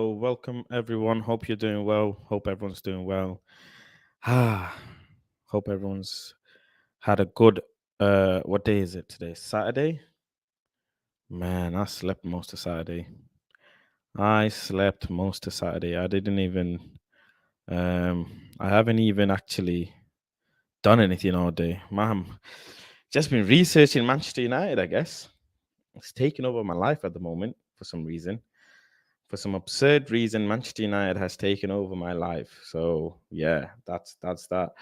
Hello, welcome everyone. Hope you're doing well. Hope everyone's doing well. Ah, hope everyone's had a good what day is it today? Saturday? Man, I slept most of Saturday. I slept most of Saturday. I haven't even actually done anything all day. Man, just been researching Manchester United, I guess. It's taking over my life at the moment for some reason. For some absurd reason, Manchester United has taken over my life. So yeah, that's that.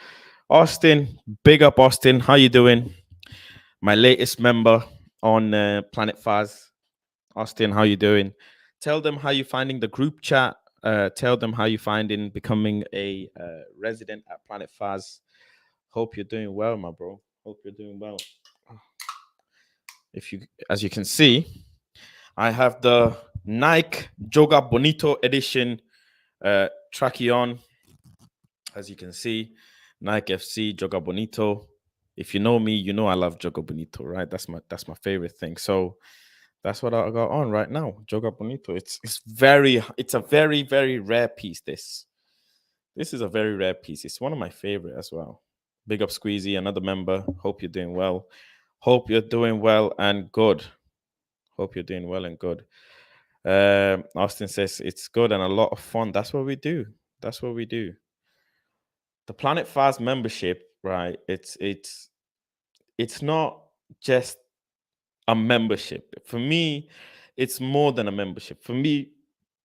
Austin, big up Austin. How you doing? My latest member on Planet Faz. Austin, how you doing? Tell them how you finding the group chat. Tell them how you finding becoming a resident at Planet Faz. Hope you're doing well, my bro. Hope you're doing well. If you, as you can see, I have the Nike Joga Bonito edition tracky on. As you can see, Nike FC Joga Bonito. If you know me, you know I love Joga Bonito, right? That's my favorite thing. So that's what I got on right now. Joga Bonito. It's a very rare piece. This is a very rare piece. It's one of my favorite as well. Big up Squeezy, another member. Hope you're doing well. Hope you're doing well and good. Hope you're doing well and good. Austin says it's good and a lot of fun. That's what we do. That's what we do. The Planet Fast membership, right? It's not just a membership. For me, it's more than a membership. For me,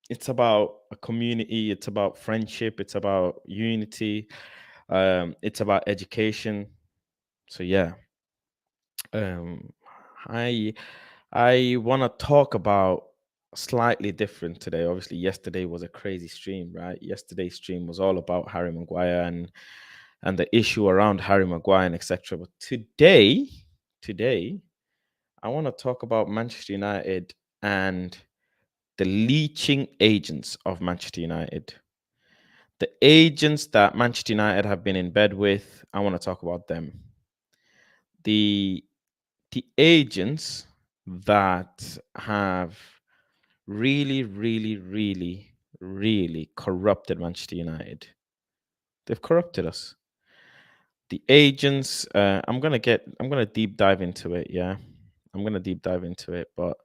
it's about a community. It's about friendship. It's about unity. It's about education. So yeah, um, I I want to talk about slightly different today. Obviously, yesterday was a crazy stream, right? Yesterday's stream was all about Harry Maguire and the issue around Harry Maguire and etc. But today, I want to talk about Manchester United and the leeching agents of Manchester United. The agents that Manchester United have been in bed with, I want to talk about them. The the agents that have really corrupted Manchester United. They've corrupted us. The agents, I'm gonna deep dive into it. Yeah, I'm gonna deep dive into it. But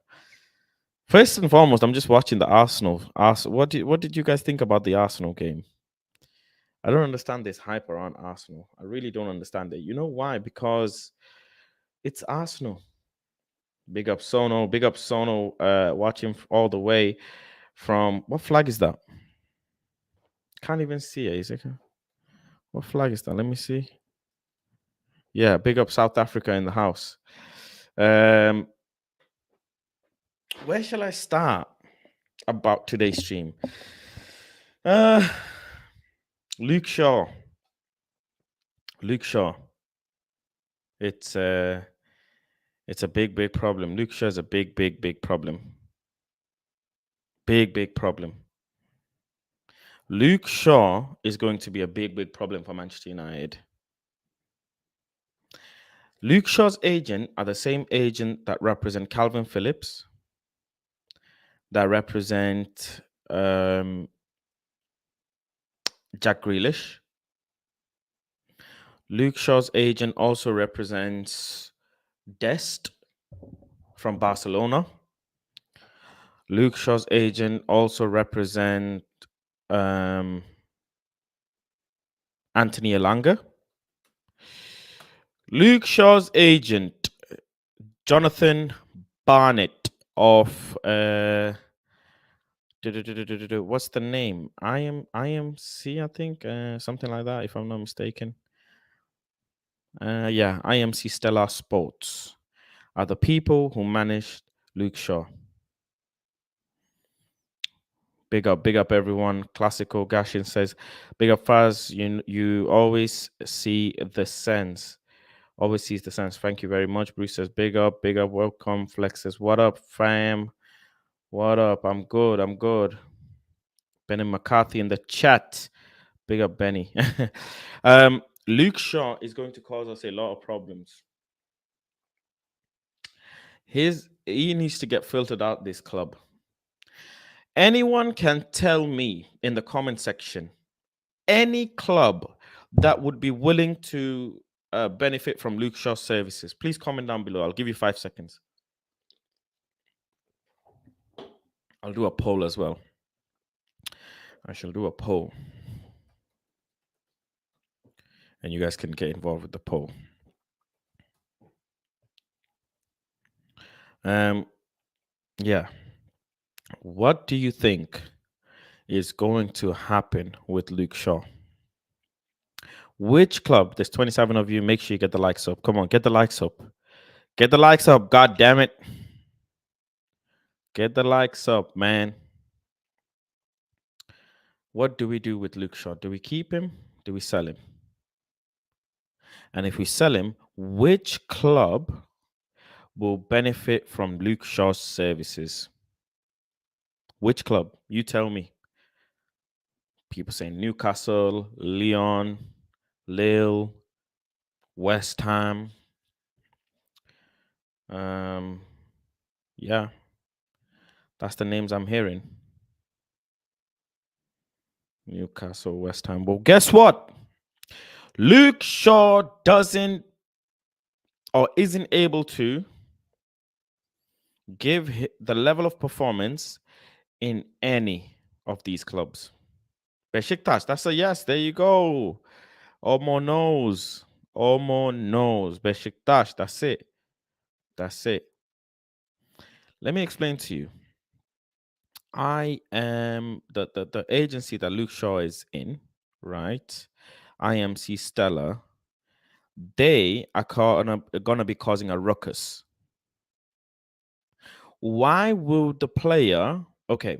first and foremost, I'm just watching the Arsenal. What did you guys think about the Arsenal game? I don't understand this hype around Arsenal. I really don't understand it. You know why? Because it's Arsenal. Big up Sono. Big up Sono. Watching all the way from what flag is that? Can't even see it. Is it? What flag is that? Let me see. Yeah, big up South Africa in the house. Where shall I start about today's stream? Uh Luke Shaw. Luke Shaw. It's a big problem. Luke Shaw is a big problem. Big problem. Luke Shaw is going to be a big problem for Manchester United. Luke Shaw's agent are the same agent that represent Calvin Phillips, that represent Jack Grealish. Luke Shaw's agent also represents Dest from Barcelona. Luke Shaw's agent also represent Antony Elanga. Luke Shaw's agent, Jonathan Barnett of what's the name? IMC, I think, something like that, if I'm not mistaken. Yeah, IMC Stellar Sports are the people who managed Luke Shaw. Big up everyone. Classical Gashin says, big up Faz, you always see the sense. Always sees the sense. Thank you very much. Bruce says, big up, welcome. Flex says, what up, fam? What up? I'm good. Benny McCarthy in the chat. Big up, Benny. Luke Shaw is going to cause us a lot of problems. He needs to get filtered out this club. Anyone can tell me in the comment section any club that would be willing to benefit from Luke Shaw's services. Please comment down below. I'll give you 5 seconds. I'll do a poll as well. I shall do a poll. And you guys can get involved with the poll. Yeah. What do you think is going to happen with Luke Shaw? Which club? There's 27 of you. Make sure you get the likes up. Come on, get the likes up. Get the likes up. God damn it. Get the likes up, man. What do we do with Luke Shaw? Do we keep him? Do we sell him? And if we sell him, which club will benefit from Luke Shaw's services? Which club? You tell me. People saying Newcastle, Lyon, Lille, West Ham. Yeah, that's the names I'm hearing. Newcastle, West Ham. Well, guess what? Luke Shaw doesn't or isn't able to give the level of performance in any of these clubs. Besiktas, that's a yes. There you go. Omo knows. Omo knows. Besiktas, that's it. That's it. Let me explain to you. I am the agency that Luke Shaw is in, right? IMC Stella. They are gonna be causing a ruckus. Why will the player? Okay,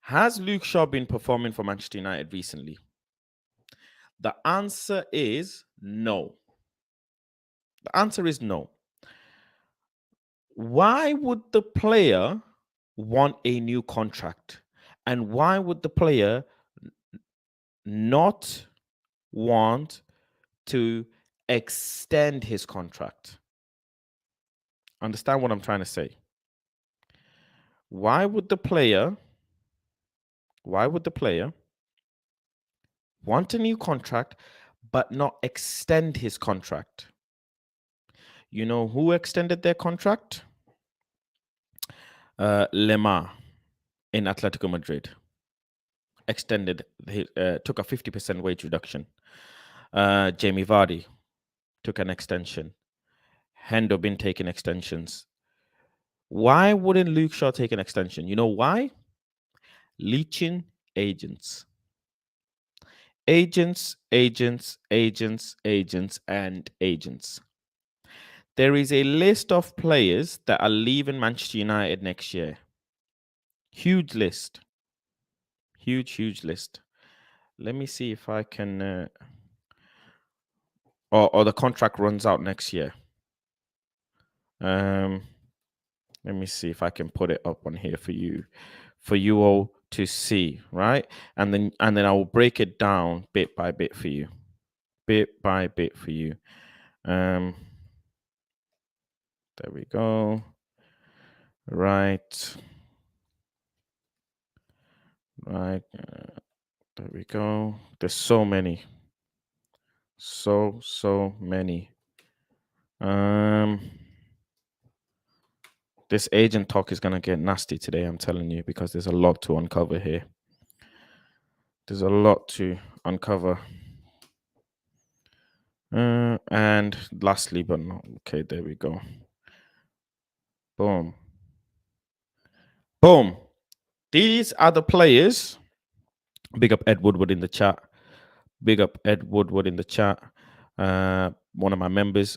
has Luke Shaw been performing for Manchester United recently? The answer is no. The answer is no. Why would the player want a new contract? And why would the player not want to extend his contract? Understand what I'm trying to say? Why would the player want a new contract but not extend his contract? You know who extended their contract? Lemar in Atletico Madrid extended, took a 50% wage reduction. Jamie Vardy took an extension. Hendo been taking extensions. Why wouldn't Luke Shaw take an extension? You know why? Leeching agents. Agents, agents, agents, agents, and agents. There is a list of players that are leaving Manchester United next year. Huge list. Huge, huge list. Let me see if I can... or the contract runs out next year. Let me see if I can put it up on here for you all to see, right? And then I will break it down bit by bit for you. Bit by bit for you. There we go. Right. There we go. There's so many. So many. This agent talk is gonna get nasty today, I'm telling you, because there's a lot to uncover here. There's a lot to uncover. And lastly, but not okay, there we go. Boom. Boom. These are the players. Big up Ed Woodward in the chat. Big up Ed Woodward in the chat. One of my members,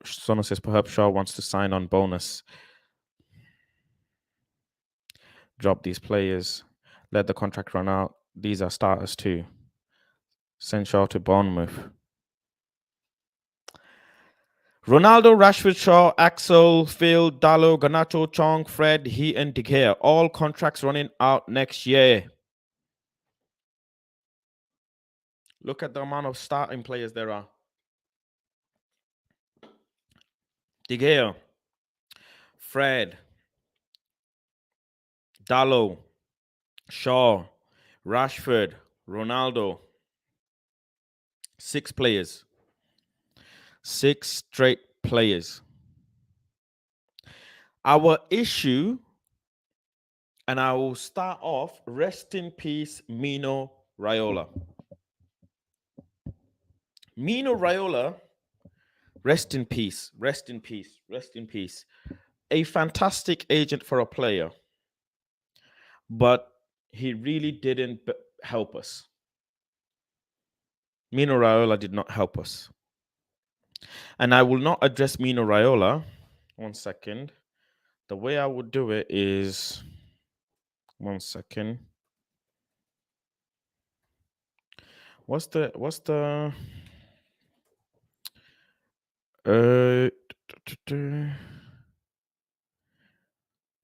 Sono says perhaps Shaw wants to sign on bonus. Drop these players. Let the contract run out. These are starters too. Send Shaw to Bournemouth. Ronaldo, Rashford, Shaw, Axel, Phil, Dallo, Garnacho, Chong, Fred, he, and De Gea. All contracts running out next year. Look at the amount of starting players there are. De Gea, Fred, Dallo, Shaw, Rashford, Ronaldo. 6 players. 6 straight players. Our issue, and I will start off, rest in peace, Mino Raiola. Mino Raiola, rest in peace, rest in peace, rest in peace. A fantastic agent for a player, but he really didn't help us. Mino Raiola did not help us. And I will not address Mino Raiola. 1 second. The way I would do it is 1 second. What's the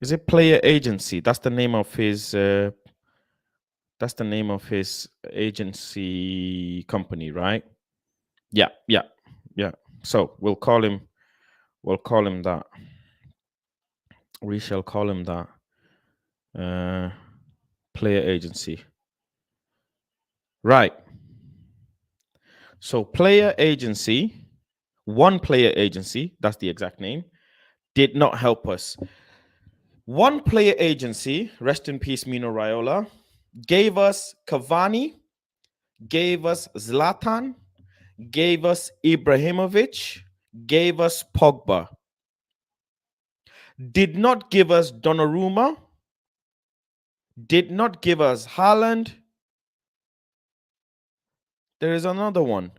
is it player agency? That's the name of his agency company, right? Yeah. So we'll call him that. We shall call him that. Player agency. Right. So player agency, one player agency, that's the exact name, did not help us. One player agency, rest in peace, Mino Raiola, gave us Cavani, gave us Zlatan, gave us Ibrahimovic, gave us Pogba. Did not give us Donnarumma, did not give us Haaland. There is another one.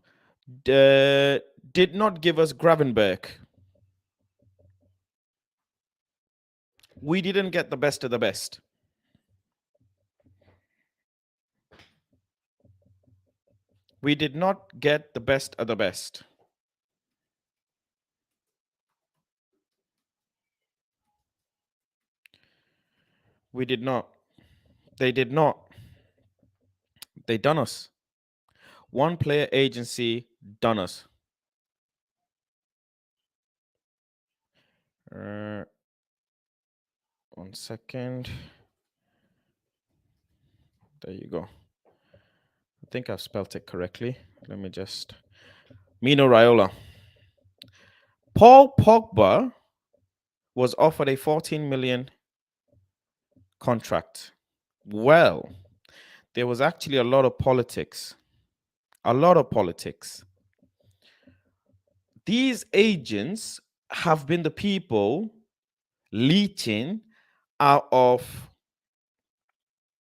Did not give us Gravenberch. We didn't get the best of the best. We did not get the best of the best. We did not. They did not. They done us. One player agency done us. 1 second. There you go. I think I've spelt it correctly. Let me just. Mino Raiola. Paul Pogba was offered a 14 million contract. Well, there was actually a lot of politics. A lot of politics. These agents have been the people leeching out of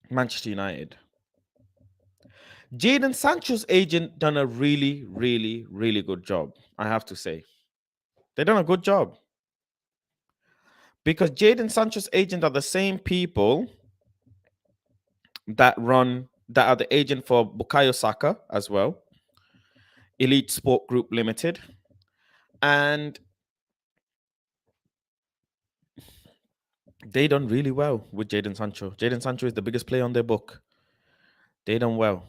Manchester United. Jadon Sancho's agent done a really, really, really good job, I have to say. They done a good job. Because Jadon Sancho's agent are the same people that are the agent for Bukayo Saka as well. Elite Sport Group Limited. And they done really well with Jadon Sancho. Jadon Sancho is the biggest player on their book. They done well.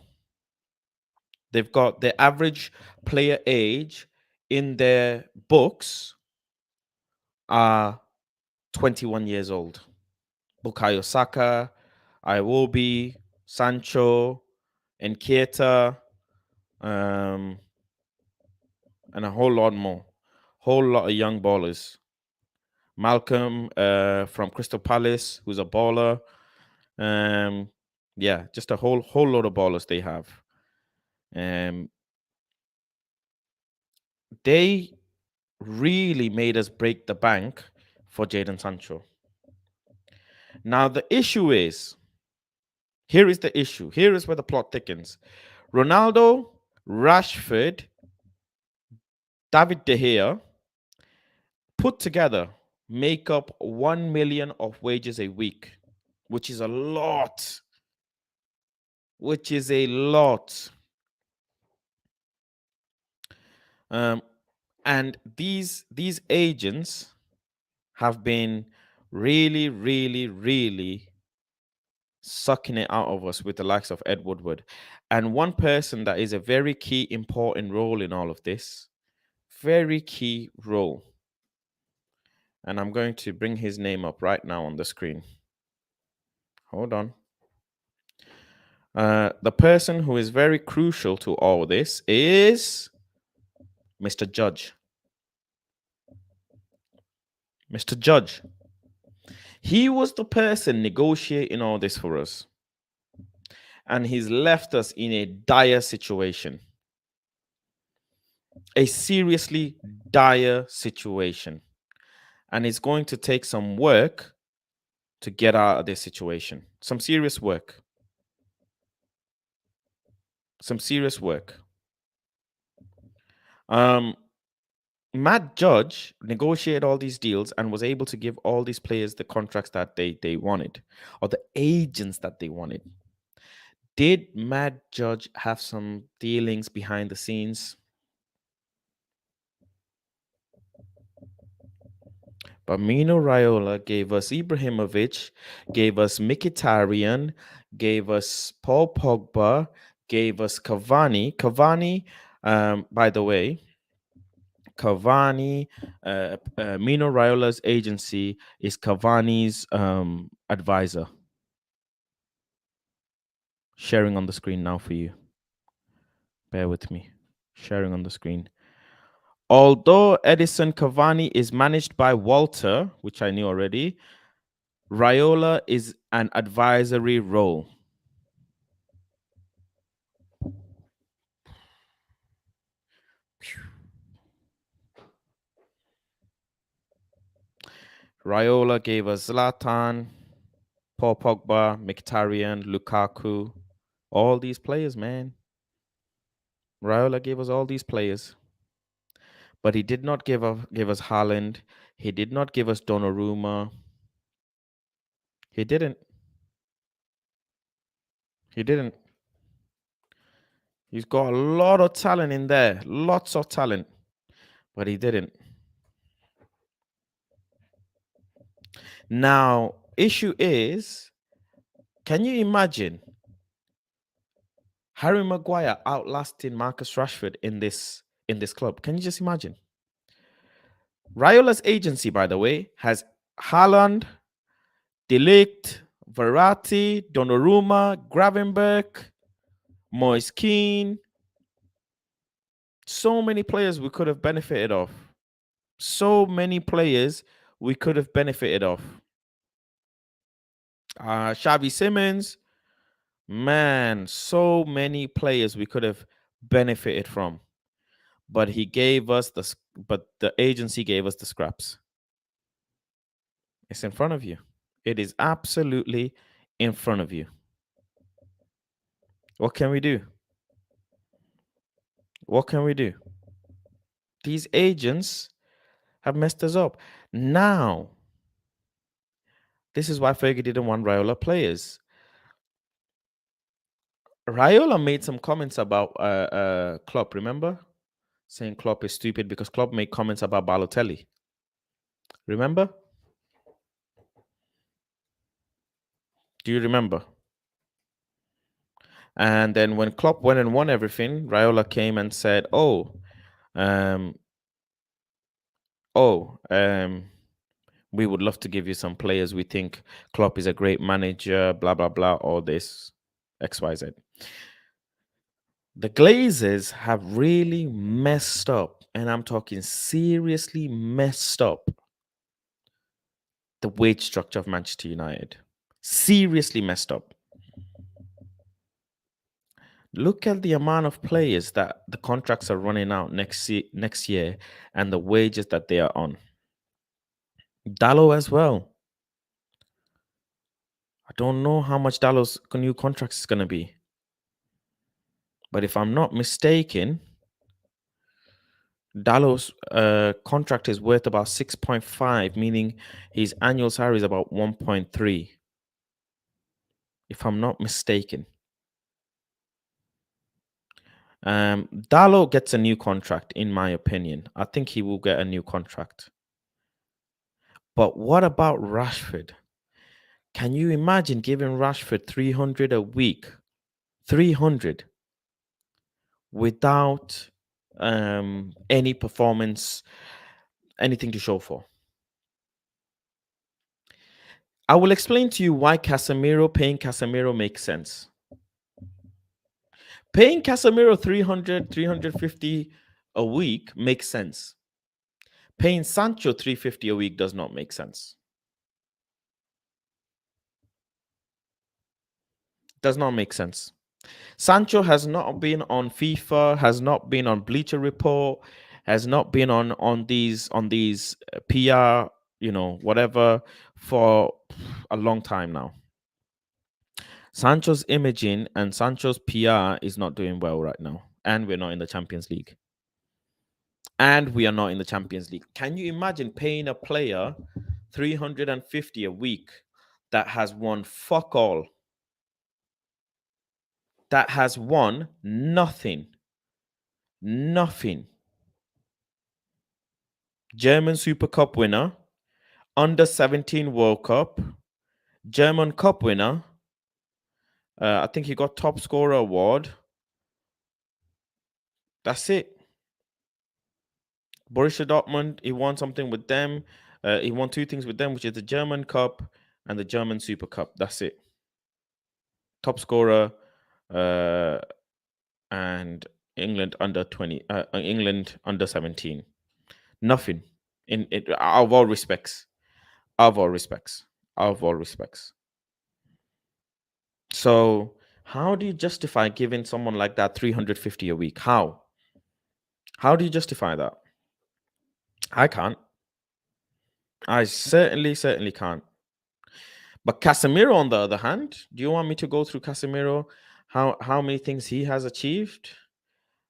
They've got their average player age in their books are 21 years old. Bukayo Saka, Iwobi, Sancho, Nketiah, and a whole lot more. Whole lot of young ballers. Malcolm from Crystal Palace, who's a baller. Yeah, just a whole lot of ballers they have. They really made us break the bank for Jadon Sancho. Now the issue is, here is the issue. Here is where the plot thickens. Ronaldo, Rashford, David De Gea, put together, make up 1 million of wages a week, which is a lot. And these agents have been really, really, really sucking it out of us with the likes of Ed Woodward. And one person that is a very key, important role in all of this, very key role. And I'm going to bring his name up right now on the screen. Hold on. The person who is very crucial to all this is Mr. Judge. Mr. Judge. He was the person negotiating all this for us. And he's left us in a dire situation. A seriously dire situation. And it's going to take some work to get out of this situation. Some serious work. Some serious work. Matt Judge negotiated all these deals and was able to give all these players the contracts that they wanted, or the agents that they wanted. Did Matt Judge have some dealings behind the scenes? But Mino Raiola gave us Ibrahimovic, gave us Mkhitaryan, gave us Paul Pogba, gave us Cavani. Cavani, by the way, Cavani, Mino Raiola's agency is Cavani's advisor. Sharing on the screen now for you. Bear with me. Sharing on the screen. Although Edison Cavani is managed by Walter, which I knew already, Raiola is an advisory role. Raiola gave us Zlatan, Paul Pogba, Mkhitaryan, Lukaku, all these players, man. Raiola gave us all these players. But he did not give us Haaland. He did not give us Donnarumma. He didn't. He didn't. He's got a lot of talent in there. Lots of talent. But he didn't. Now, issue is, can you imagine Harry Maguire outlasting Marcus Rashford in this club? Can you just imagine? Raiola's agency, by the way, has Haaland, De Ligt, Verratti, Donnarumma, Gravenberch, Moise Keane. So many players we could have benefited of. So many players we could have benefited of. Xavi Simons, man, so many players we could have benefited from. But he gave us the agency gave us the scraps. It's in front of you. It is absolutely in front of you. What can we do? What can we do? These agents have messed us up. Now, this is why Fergie didn't want Raiola players. Raiola made some comments about Klopp, remember? Saying Klopp is stupid because Klopp made comments about Balotelli. Remember? Do you remember? And then when Klopp went and won everything, Raiola came and said, we would love to give you some players. We think Klopp is a great manager, blah, blah, blah, all this, XYZ. The Glazers have really messed up, and I'm talking seriously messed up, the wage structure of Manchester United. Seriously messed up. Look at the amount of players that the contracts are running out next year and the wages that they are on. Dalot as well. I don't know how much Dalot's new contract is going to be. But if I'm not mistaken, Dalot's contract is worth about 6.5, meaning his annual salary is about 1.3. If I'm not mistaken. Dalot gets a new contract, in my opinion. I think he will get a new contract. But what about Rashford? Can you imagine giving Rashford 300 a week? 300 without any performance, anything to show for? I will explain to you why paying Casemiro makes sense. Paying Casemiro 300, 350 a week makes sense. Paying Sancho 350 a week does not make sense. Does not make sense. Sancho has not been on FIFA, has not been on Bleacher Report, has not been on these PR, whatever, for a long time now. Sancho's imaging and Sancho's PR is not doing well right now, and we're not in the Champions League. And we are not in the Champions League. Can you imagine paying a player 350 a week that has won fuck all? That has won nothing. Nothing. German Super Cup winner, under 17 World Cup, German Cup winner. I think he got top scorer award. That's it. Borussia Dortmund, he won something with them. He won two things with them, which is the German Cup and the German Super Cup. That's it. Top scorer, and England under 20, England under 17. Nothing. In it, out of all respects. Out of all respects. Out of all respects. So, how do you justify giving someone like that 350 a week? How? How do you justify that? I can't. I certainly can't. But Casemiro, on the other hand, do you want me to go through Casemiro? How many things he has achieved?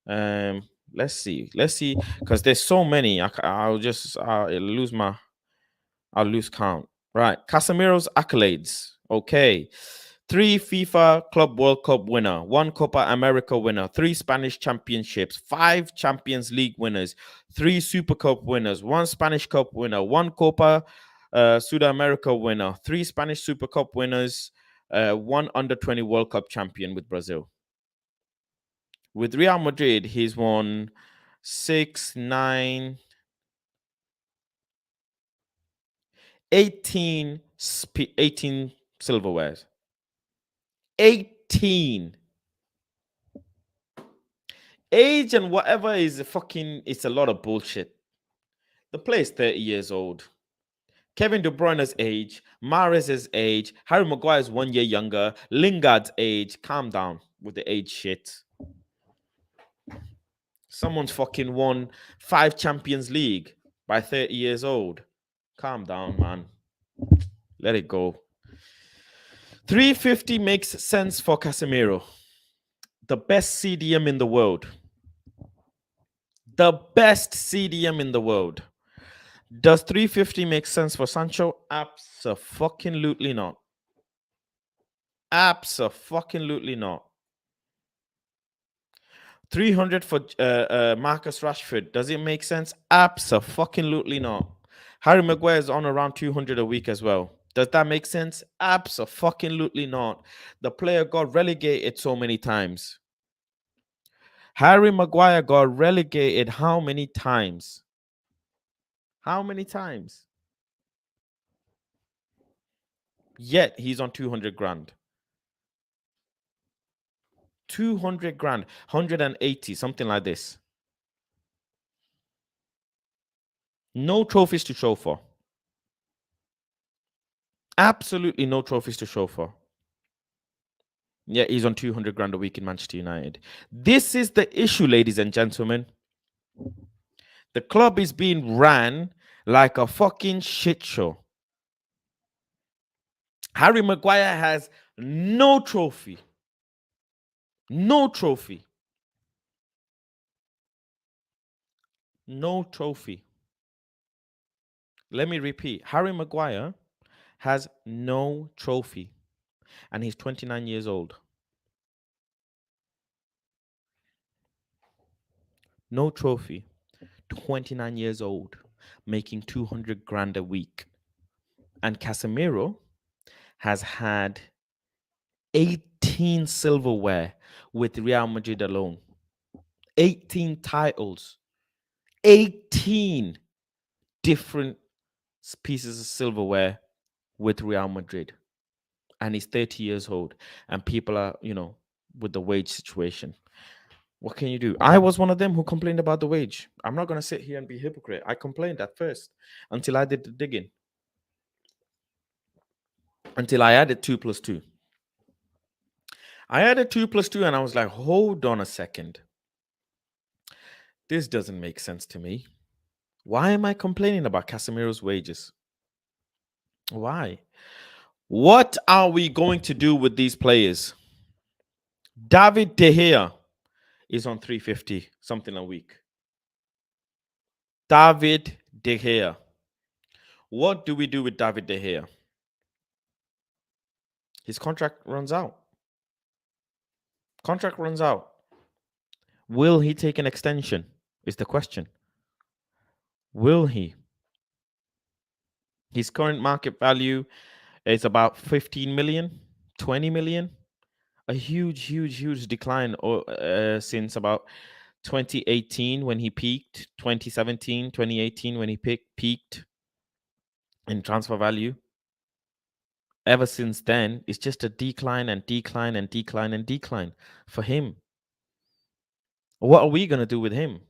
Let's see, because there's so many. I'll lose count. Right, Casemiro's accolades. Okay, 3 FIFA Club World Cup winner, 1 Copa America winner, 3 Spanish championships, 5 Champions League winners, 3 Super Cup winners, 1 Spanish Cup winner, 1 Copa Sudamerica winner, 3 Spanish Super Cup winners, 1 Under 20 World Cup champion with Brazil. With Real Madrid, he's won 6, 9, 18 silverwares. 18. Age and whatever is it's a lot of bullshit. The player's 30 years old. Kevin De Bruyne's age, Mahrez's age, Harry Maguire's 1 year younger, Lingard's age. Calm down with the age shit. Someone's fucking won 5 Champions League by 30 years old. Calm down, man. Let it go. 350 makes sense for Casemiro. The best CDM in the world. The best CDM in the world. Does 350 make sense for Sancho? Abso-fucking-lutely not. Abso-fucking-lutely not. 300 for Marcus Rashford. Does it make sense? Abso-fucking-lutely not. Harry Maguire is on around 200 a week as well. Does that make sense? Abso-fucking-lutely not. The player got relegated so many times. Harry Maguire got relegated how many times? How many times? Yet he's on 200 grand. 200 grand, 180, something like this. No trophies to show for. Absolutely no trophies to show for. Yeah, he's on 200 grand a week in Manchester United. This is the issue, ladies and gentlemen. The club is being ran like a fucking shit show. Harry Maguire has no trophy. No trophy. No trophy. Let me repeat. Harry Maguire has no trophy. And he's 29 years old. No trophy. 29 years old. Making 200 grand a week. And Casemiro has had 18 silverware with Real Madrid alone. 18 titles. 18 different pieces of silverware with Real Madrid. And he's 30 years old. And people are, with the wage situation. What can you do? I was one of them who complained about the wage. I'm not going to sit here and be hypocrite. I complained at first until I did the digging. Until I added 2 plus 2. I added 2 plus 2 and I was like, hold on a second. This doesn't make sense to me. Why am I complaining about Casemiro's wages? Why? What are we going to do with these players? David De Gea is on 350 something a week. David De Gea. What do we do with David De Gea? His contract runs out. Contract runs out. Will he take an extension? Is the question. Will he? His current market value is about 15 million, 20 million. A huge decline since about 2018 when he peaked, 2017, 2018 when he peaked in transfer value. Ever since then, it's just a decline and decline and decline and decline for him. What are we going to do with him?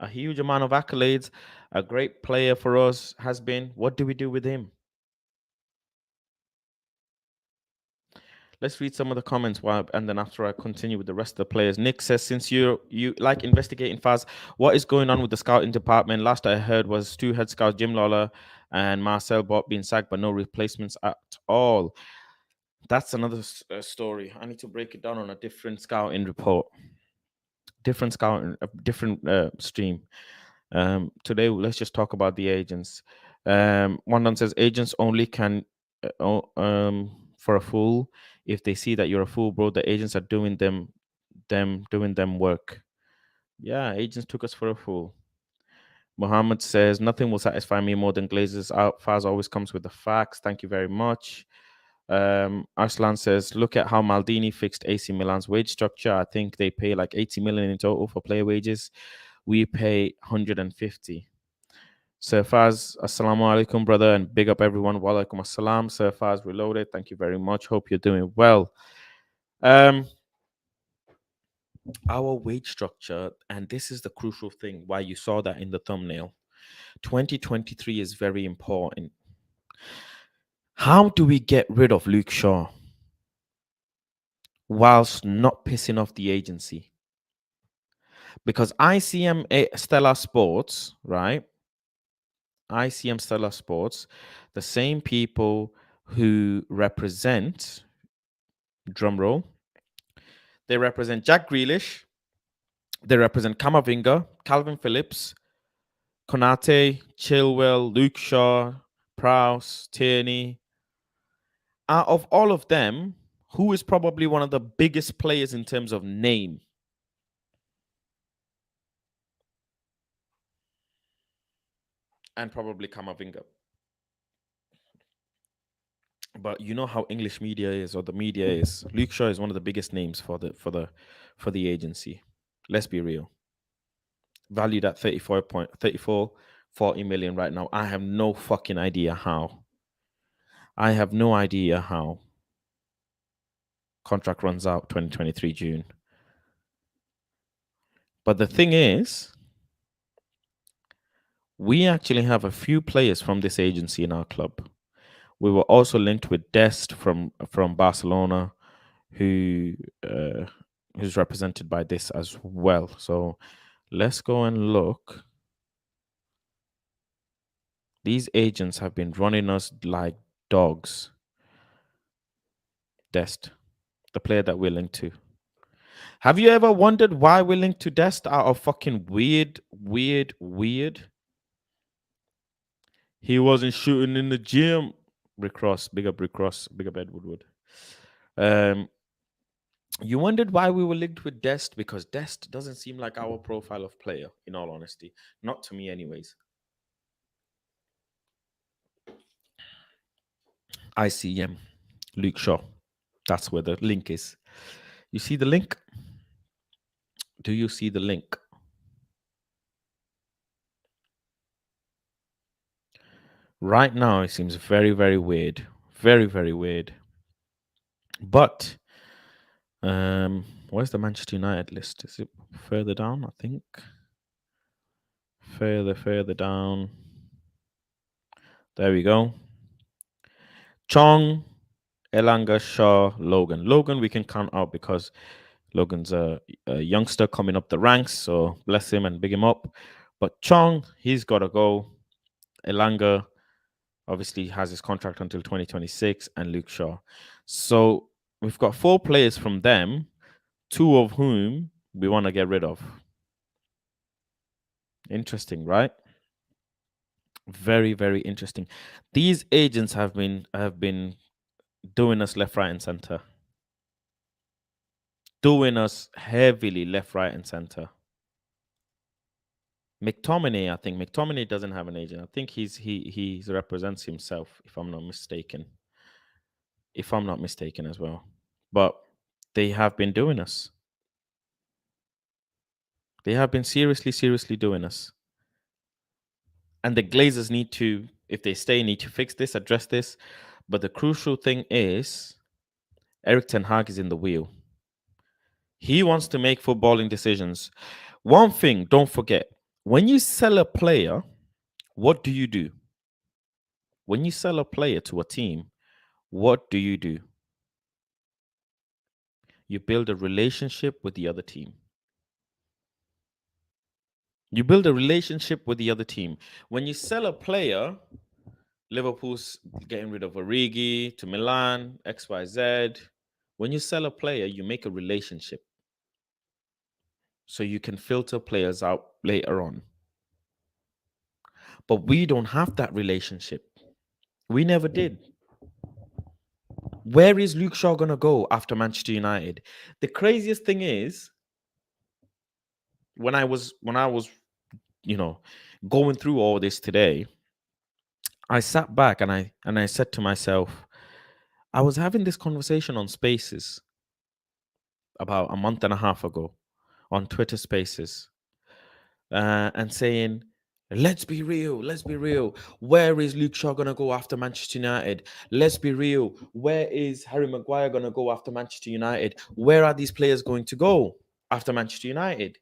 A huge amount of accolades, a great player for us has been. What do we do with him? Let's read some of the comments and then after I continue with the rest of the players. Nick says, since you like investigating Faz, what is going on with the scouting department? Last I heard was 2 head scouts, Jim Lawler and Marcel Bott being sacked, but no replacements at all. That's another story. I need to break it down on a different scouting report. Different scouting, different stream. Today, let's just talk about the agents. One says agents only can for a fool. If they see that you're a fool, bro, the agents are doing them work. Yeah, agents took us for a fool. Muhammad says nothing will satisfy me more than Glazers out. Faz always comes with the facts. Thank you very much. Arslan says, look at how Maldini fixed AC Milan's wage structure. I think they pay like 80 million in total for player wages. We pay 150. Sir Faz, assalamu alaikum, brother, and big up everyone. Wa alaikum assalam. Sir Faz Reloaded, thank you very much. Hope you're doing well. Our wage structure, and this is the crucial thing, why you saw that in the thumbnail. 2023 is very important. How do we get rid of Luke Shaw whilst not pissing off the agency? Because ICM Stellar Sports, right? ICM Stellar Sports, the same people who represent, drumroll, they represent Jack Grealish, they represent Camavinga, Calvin Phillips, Konate, Chilwell, Luke Shaw, Prowse, Tierney. Out of all of them, who is probably one of the biggest players in terms of name? And probably Camavinga. But you know how English media is, or the media is. Luke Shaw is one of the biggest names for the agency. Let's be real. Valued at 40 million right now. I have no fucking idea how. I have no idea how. Contract runs out 2023 June. But the thing is, we actually have a few players from this agency in our club. We were also linked with Dest from Barcelona, who's represented by this as well. So let's go and look. These agents have been running us like dogs. Dest, the player that we're linked to. Have you ever wondered why we're linked to Dest out of fucking weird? He wasn't shooting in the gym. Rick Ross, big up Ed Woodward. You wondered why we were linked with Dest, because Dest doesn't seem like our profile of player, in all honesty. Not to me, anyways. ICM, Luke Shaw. That's where the link is. You see the link? Do you see the link? Right now, it seems very, very weird. Very, very weird. But Where's the Manchester United list? Is it further down? I think further down. There we go. Chong, Elanga, Shaw, Logan. Logan we can count out because Logan's a youngster coming up the ranks, so bless him and big him up. But Chong, he's got to go. Elanga obviously has his contract until 2026, and Luke Shaw. So we've got 4 players from them, 2 of whom we want to get rid of. Interesting, right? Very, very interesting. These agents have been doing us left, right, and center. Doing us heavily left, right, and center. McTominay, I think McTominay doesn't have an agent. I think he represents himself, if I'm not mistaken. If I'm not mistaken as well. But they have been doing us. They have been seriously doing us. And the Glazers need to, if they stay, need to fix this, address this. But the crucial thing is Erik ten Hag is in the wheel. He wants to make footballing decisions. One thing, don't forget, when you sell a player, what do you do? When you sell a player to a team, what do? You build a relationship with the other team. You build a relationship with the other team. When you sell a player, Liverpool's getting rid of Origi to Milan, XYZ. When you sell a player, you make a relationship. So you can filter players out later on. But we don't have that relationship. We never did. Where is Luke Shaw going to go after Manchester United? The craziest thing is, when I was, going through all this today, I sat back and I said to myself, I was having this conversation on Spaces about a month and a half ago on Twitter Spaces, and saying, let's be real. Where is Luke Shaw going to go after Manchester United? Let's be real. Where is Harry Maguire going to go after Manchester United? Where are these players going to go after Manchester United?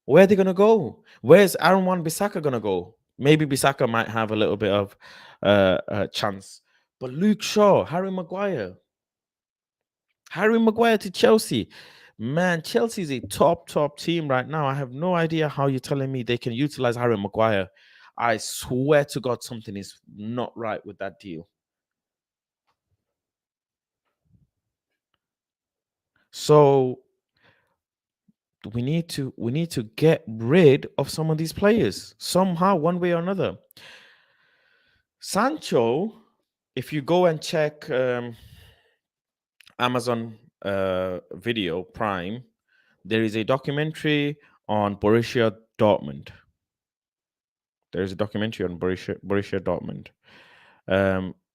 Where are they going to go? Where's Aaron Wan-Bissaka going to go? Maybe Bissaka might have a little bit of chance. But Luke Shaw, Harry Maguire to Chelsea. Man, Chelsea is a top team right now. I have no idea how you're telling me they can utilize Harry Maguire. I swear to God, something is not right with that deal. So we need to get rid of some of these players somehow, one way or another. SANCHO, if you go and check Amazon Video Prime, there is a documentary on Borussia Dortmund. There's a documentary on Borussia Dortmund.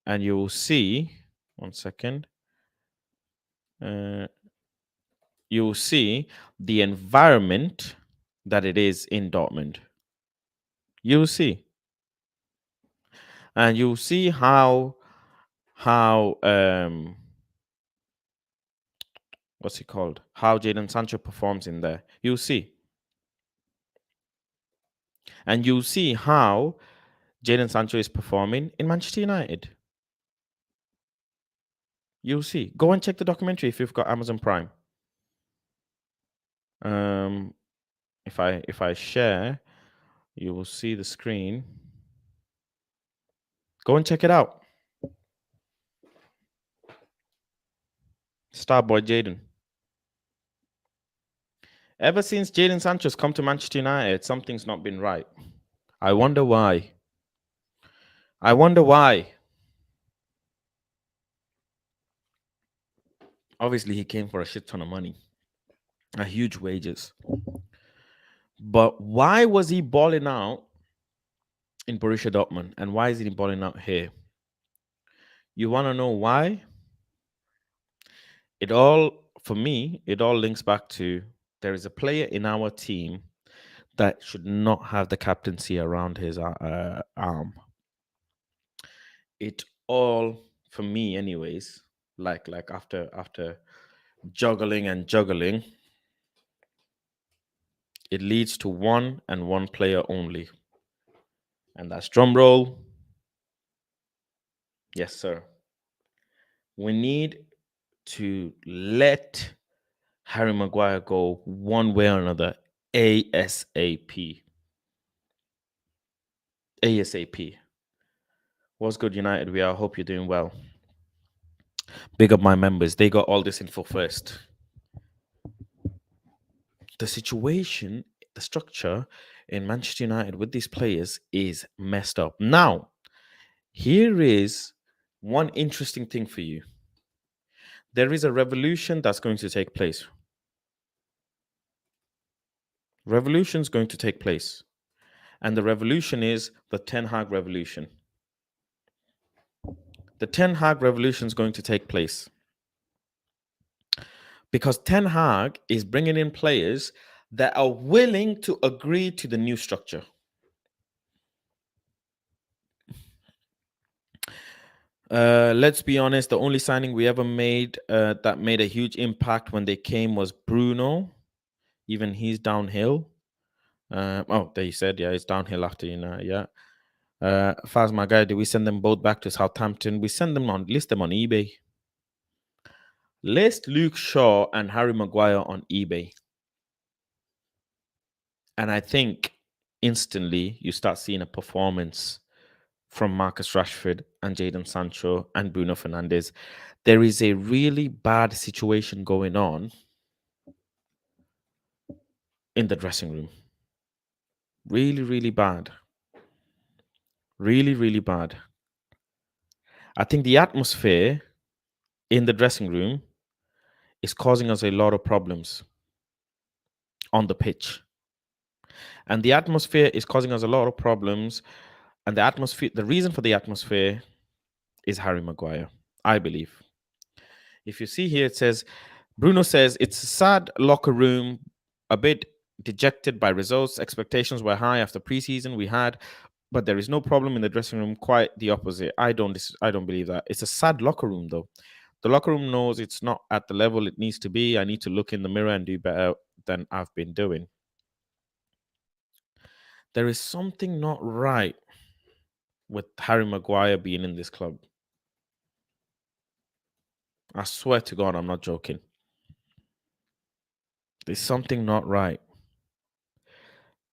And you will see, one second, you will see the environment that it is in Dortmund. You'll see. And you'll see how what's it called? How Jadon Sancho performs in there. You'll see. And you'll see how Jadon Sancho is performing in Manchester United. You'll see. Go and check the documentary if you've got Amazon Prime. If I share, you will see the screen. Go and check it out. Starboy Jadon. Ever since Jadon Sancho's come to Manchester United, something's not been right. I wonder why. Obviously, he came for a shit ton of money, huge wages. But why was he balling out in Borussia Dortmund? And why is he balling out here? You want to know why? For me, it all links back to there is a player in our team that should not have the captaincy around his arm. It all, for me anyways, like after juggling and juggling, it leads to one and one player only. And that's drum roll. Yes, sir. We need to let Harry Maguire go one way or another ASAP. ASAP. What's good, United? We are. Hope you're doing well. Big up my members. They got all this info first. The situation, the structure in Manchester United with these players is messed up. Now, here is one interesting thing for you. There is a revolution that's going to take place. Revolution is going to take place. And the revolution is the Ten Hag Revolution. The Ten Hag Revolution is going to take place because Ten Hag is bringing in players that are willing to agree to the new structure. Let's be honest, the only signing we ever made that made a huge impact when they came was Bruno. Even he's downhill. Oh, there you said, yeah, it's downhill after, yeah. Faz, my guy, did we send them both back to Southampton? We send them list them on eBay. List Luke Shaw and Harry Maguire on eBay. And I think instantly you start seeing a performance from Marcus Rashford and Jadon Sancho and Bruno Fernandes. There is a really bad situation going on in the dressing room. Really, really bad. Really, really bad. I think the atmosphere in the dressing room is causing us a lot of problems on the pitch. And the atmosphere is causing us a lot of problems. And the reason for the atmosphere is Harry Maguire, I believe. If you see here, it says, Bruno says, it's a sad locker room, a bit dejected by results. Expectations were high after preseason we had, but there is no problem in the dressing room. Quite the opposite. I don't believe that. It's a sad locker room, though. The locker room knows it's not at the level it needs to be. I need to look in the mirror and do better than I've been doing. There is something not right with Harry Maguire being in this club. I swear to God, I'm not joking. There's something not right.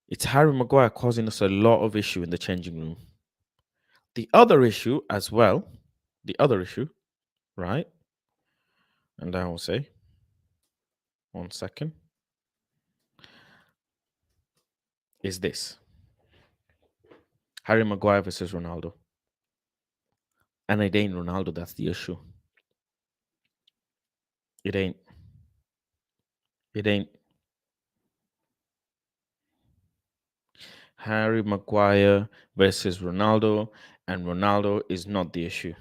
It's Harry Maguire causing us a lot of issue in the changing room. The other issue as well, right? And I will say, 1 second, is this. Harry Maguire versus Ronaldo. And it ain't Ronaldo, that's the issue. It ain't. Harry Maguire versus Ronaldo, and Ronaldo is not the issue.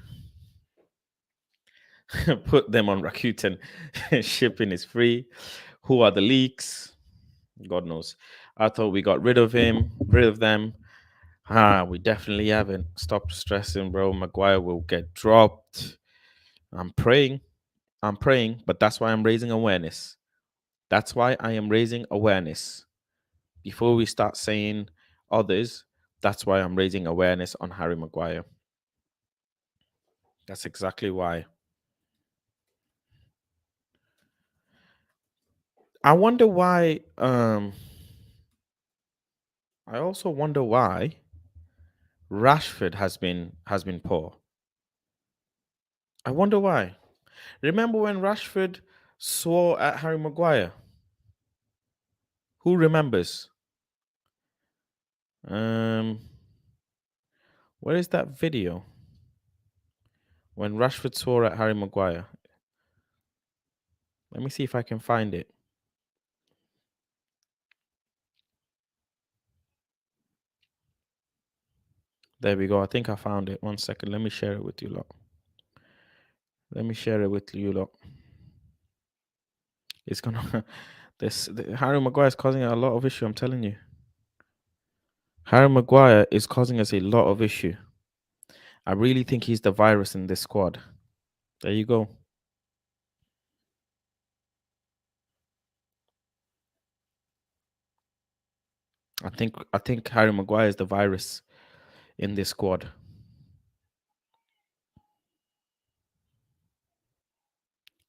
Put them on Rakuten. Shipping is free. Who are the leaks? God knows. I thought we got rid of them. We definitely haven't. Stop stressing, bro. Maguire will get dropped. I'm praying, but that's why I'm raising awareness. Before we start saying others, that's why I'm raising awareness on Harry Maguire. That's exactly why. I wonder why. I also wonder why Rashford has been poor. I wonder why. Remember when Rashford swore at Harry Maguire? Who remembers? Where is that video? When Rashford swore at Harry Maguire. Let me see if I can find it. There we go. I think I found it. 1 second. Let me share it with you lot. It's gonna Harry Maguire is causing a lot of issue, I'm telling you. Harry Maguire is causing us a lot of issue. I really think he's the virus in this squad. There you go. I think Harry Maguire is the virus in this squad.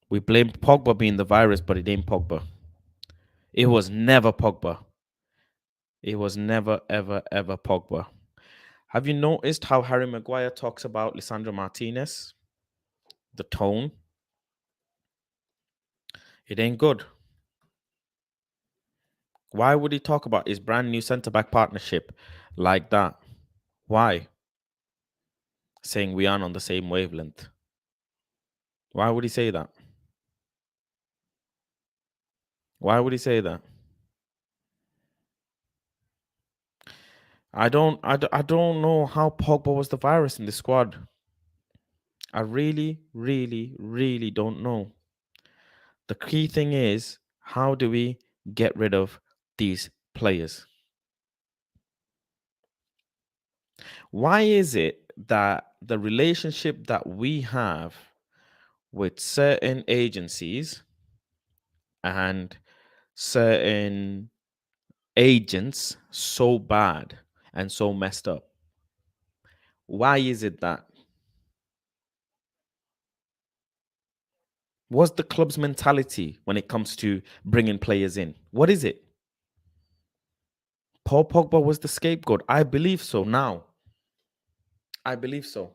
We blame Pogba being the virus, but it ain't Pogba. It was never Pogba. It was never, ever, ever Pogba. Have you noticed how Harry Maguire talks about Lisandro Martinez? The tone, it ain't good. Why would he talk about his brand new centre back partnership like that? Why? Saying we aren't on the same wavelength. Why would he say that? Why would he say that? I don't know how Pogba was the virus in the squad. I really, really, really don't know. The key thing is, how do we get rid of these players? Why is it that the relationship that we have with certain agencies and certain agents so bad and so messed up? Why is it that? What's the club's mentality when it comes to bringing players in? What is it? Paul Pogba was the scapegoat. I believe so now. I believe so.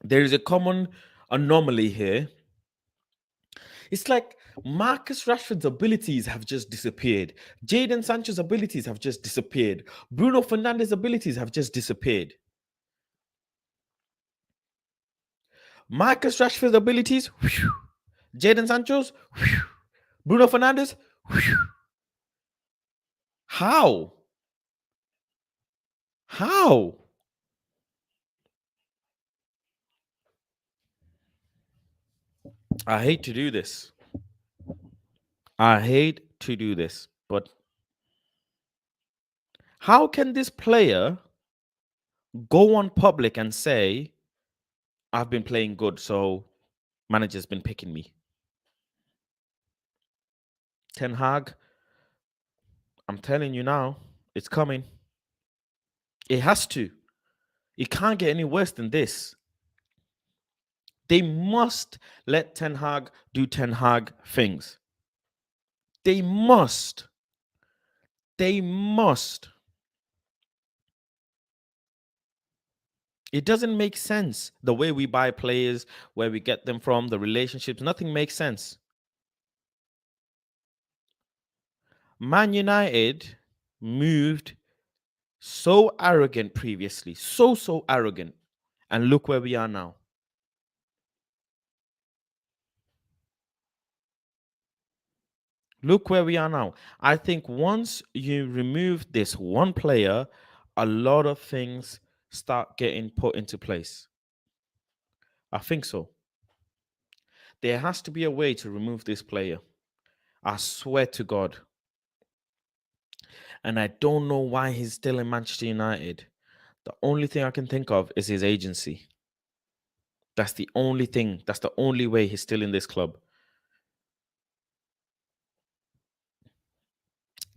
There is a common anomaly here. It's like Marcus Rashford's abilities have just disappeared. Jadon Sancho's abilities have just disappeared. Bruno Fernandes' abilities have just disappeared. Marcus Rashford's abilities, Jadon Sancho's, Bruno Fernandes. How? How? I hate to do this. I hate to do this, but how can this player go on public and say, I've been playing good, so manager's been picking me? Ten Hag, I'm telling you now, it's coming. It has to. It can't get any worse than this. They must let Ten Hag do Ten Hag things. They must. They must. It doesn't make sense the way we buy players, where we get them from, the relationships. Nothing makes sense. Man United moved so arrogant previously, so arrogant. And look where we are now. Look where we are now. I think once you remove this one player, a lot of things start getting put into place. I think so. There has to be a way to remove this player. I swear to God. And I don't know why he's still in Manchester United. The only thing I can think of is his agency. That's the only thing. That's the only way he's still in this club.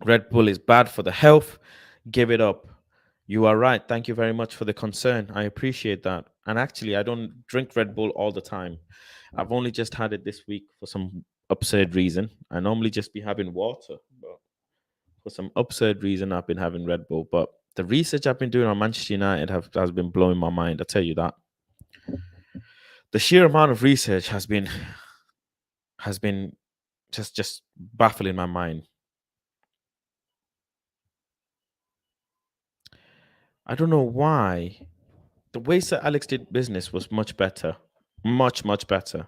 Red Bull is bad for the health. Give it up. You are right. Thank you very much for the concern. I appreciate that. And actually, I don't drink Red Bull all the time. I've only just had it this week for some absurd reason. I normally just be having water, but for some absurd reason, I've been having Red Bull. But the research I've been doing on Manchester United has been blowing my mind. I tell you that. The sheer amount of research has been just baffling my mind. I don't know why. The way Sir Alex did business was much better. Much better.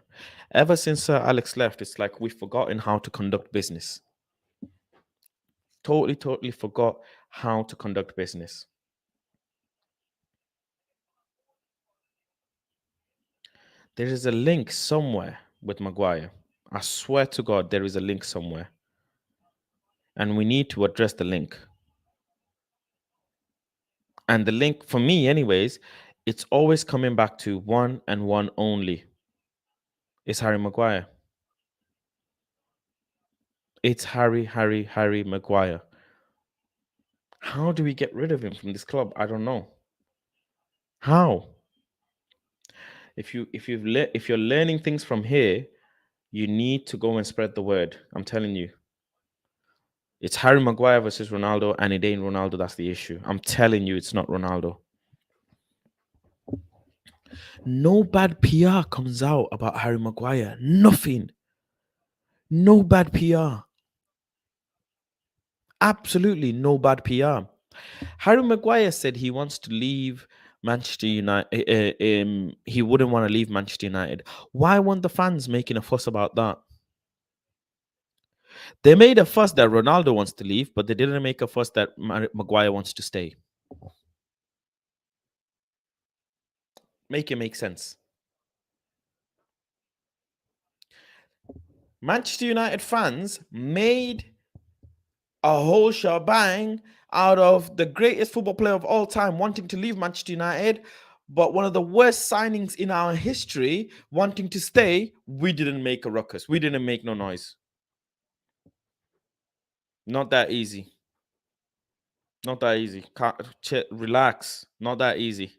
Ever since Sir Alex left, it's like we've forgotten how to conduct business. Totally forgot how to conduct business. There is a link somewhere with Maguire. I swear to God, there is a link somewhere. And we need to address the link. And the link, for me, anyways, it's always coming back to one and one only. It's Harry Maguire. It's Harry Maguire. How do we get rid of him from this club? I don't know. How? If you're learning things from here, you need to go and spread the word. I'm telling you. It's Harry Maguire versus Ronaldo, and it ain't Ronaldo that's the issue. I'm telling you, it's not Ronaldo. No bad PR comes out about Harry Maguire. Nothing. No bad PR. Absolutely no bad PR. Harry Maguire said he wants to leave Manchester United. He wouldn't want to leave Manchester United. Why weren't the fans making a fuss about that? They made a fuss that Ronaldo wants to leave, but they didn't make a fuss that Maguire wants to stay. Make it make sense. Manchester United fans made a whole shebang out of the greatest football player of all time wanting to leave Manchester United, but one of the worst signings in our history wanting to stay. We didn't make a ruckus. We didn't make no noise. Not that easy. Not that easy. Relax. Not that easy.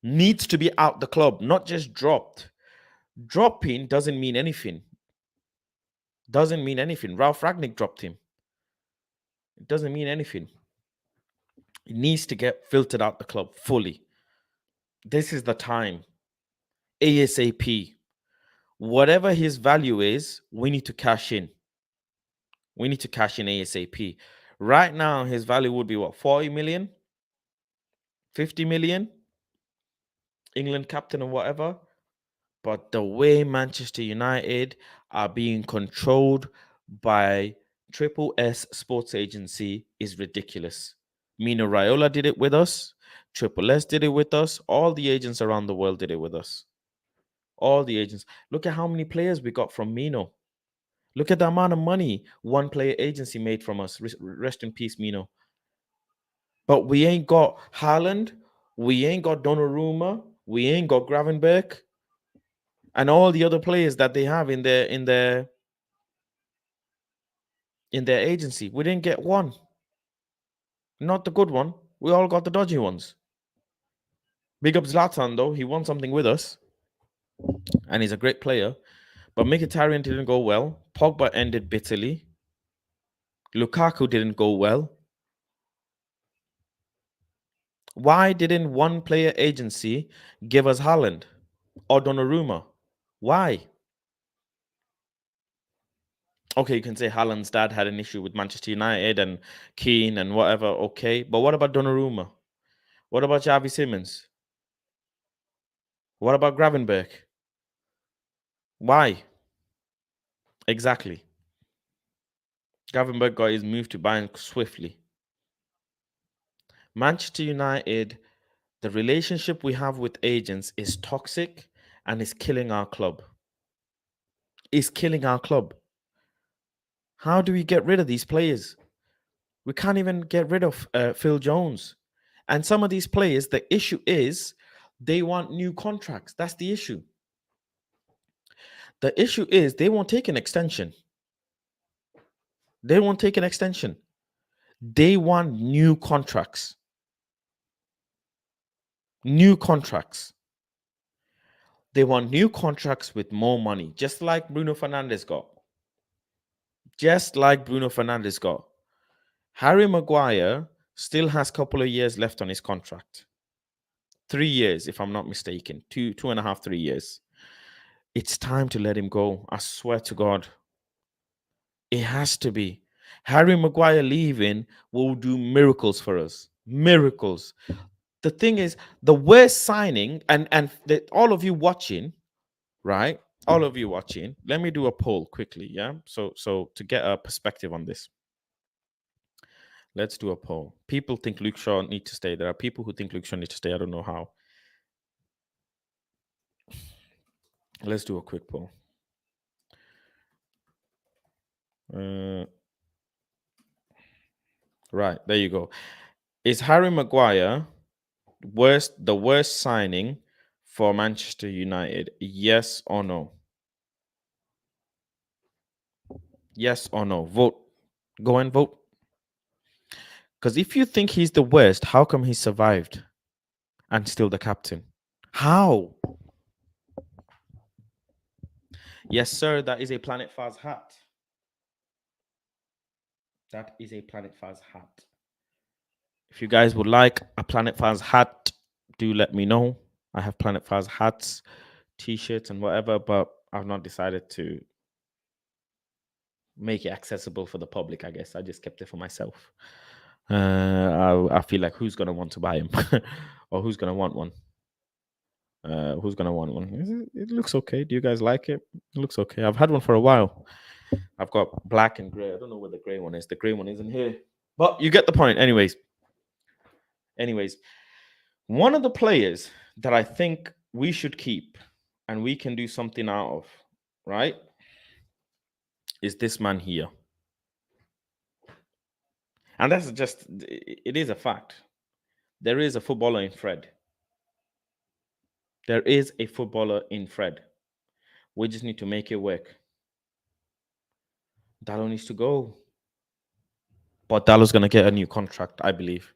Needs to be out the club, not just dropped. Dropping doesn't mean anything. Doesn't mean anything. Ralph Ragnick dropped him. It doesn't mean anything. It needs to get filtered out the club fully. This is the time. ASAP. Whatever his value is, we need to cash in. We need to cash in ASAP. Right now, his value would be what? 40 million? 50 million? England captain or whatever. But the way Manchester United are being controlled by Triple S Sports Agency is ridiculous. Mino Raiola did it with us. Triple S did it with us. All the agents around the world did it with us. All the agents. Look at how many players we got from Mino. Look at the amount of money one player agency made from us. Rest in peace, Mino. But we ain't got Haaland. We ain't got Donnarumma. We ain't got Gravenberch. And all the other players that they have in their agency. We didn't get one. Not the good one. We all got the dodgy ones. Big up Zlatan, though. He won something with us. And he's a great player. But Mkhitaryan didn't go well. Pogba ended bitterly. Lukaku didn't go well. Why didn't one player agency give us Haaland or Donnarumma? Why? Okay, you can say Haaland's dad had an issue with Manchester United and Keane and whatever. Okay, but what about Donnarumma? What about Xavi Simons? What about Gravenberch? Why? Exactly. Gravenberch got his move to Bayern swiftly. Manchester United, the relationship we have with agents is toxic and is killing our club. It's killing our club. How do we get rid of these players? We can't even get rid of Phil Jones. And some of these players, the issue is they want new contracts. That's the issue. The issue is they won't take an extension. They won't take an extension. They want new contracts. New contracts. They want new contracts with more money, just like Bruno Fernandes got. Just like Bruno Fernandes got. Harry Maguire still has a couple of years left on his contract. 3 years, if I'm not mistaken. 2.5, 3 years. It's time to let him go. I swear to God. It has to be. Harry Maguire leaving will do miracles for us. Miracles. The thing is, the worst signing, and all of you watching, right? All of you watching, let me do a poll quickly, yeah? So to get a perspective on this. Let's do a poll. People think Luke Shaw needs to stay. There are people who think Luke Shaw needs to stay. I don't know how. Let's do a quick poll. Right, there you go. Is Harry Maguire the worst signing for Manchester United? Yes or no? Yes or no? Vote. Go and vote. Because if you think he's the worst, how come he survived and still the captain? How? Yes, sir. That is a Planet Faz hat. That is a Planet Faz hat. If you guys would like a Planet Faz hat, do let me know. I have Planet Faz hats, t-shirts, and whatever, but I've not decided to make it accessible for the public. I guess I just kept it for myself. I feel like who's gonna want to buy them, or who's gonna want one? Who's gonna want one? It looks okay. Do you guys like it? It looks okay. I've had one for a while. I've got black and gray. I don't know where the gray one is. The gray one isn't here, but you get the point. Anyways, one of the players that I think we should keep and we can do something out of, right, is this man here. And that's just, it is a fact. There is a footballer in Fred. There is a footballer in Fred. We just need to make it work. Dallo needs to go. But Dallo's going to get a new contract, I believe.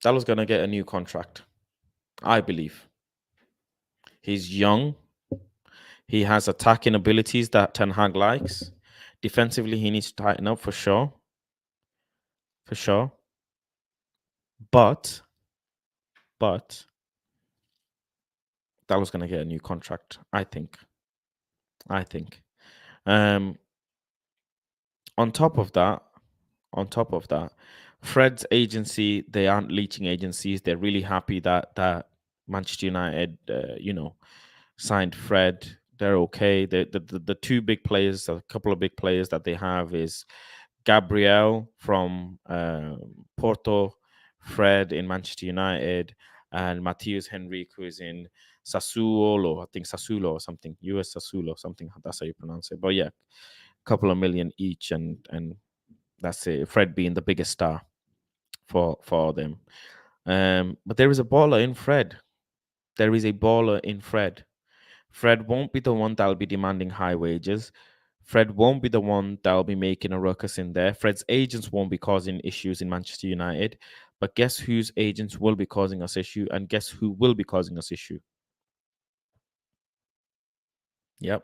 Dallo's going to get a new contract, I believe. He's young. He has attacking abilities that Ten Hag likes. Defensively, he needs to tighten up for sure. For sure. But Dallo's going to get a new contract, I think. On top of that, Fred's agency, they aren't leeching agencies. They're really happy that Manchester United, signed Fred. They're okay. The two big players, a couple of big players that they have is Gabriel from Porto, Fred in Manchester United, and Matheus Henrique, who is in Sassuolo, I think Sassuolo or something, US Sassuolo, something, that's how you pronounce it. But yeah, a couple of million each, and that's it. Fred being the biggest star for them. But there is a baller in Fred. There is a baller in Fred. Fred won't be the one that'll be demanding high wages. Fred won't be the one that'll be making a ruckus in there. Fred's agents won't be causing issues in Manchester United. But guess whose agents will be causing us issue? And guess who will be causing us issue? Yep.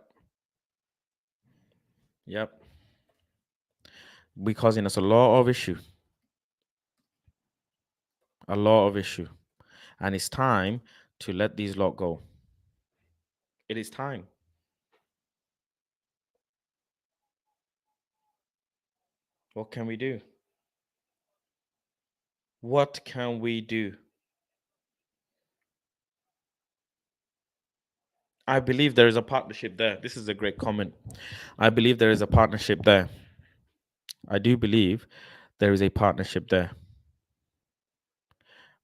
Be causing us a lot of issue. A lot of issue. And it's time to let these lot go. It is time. What can we do? What can we do? I believe there is a partnership there. This is a great comment. I believe there is a partnership there. I do believe there is a partnership there.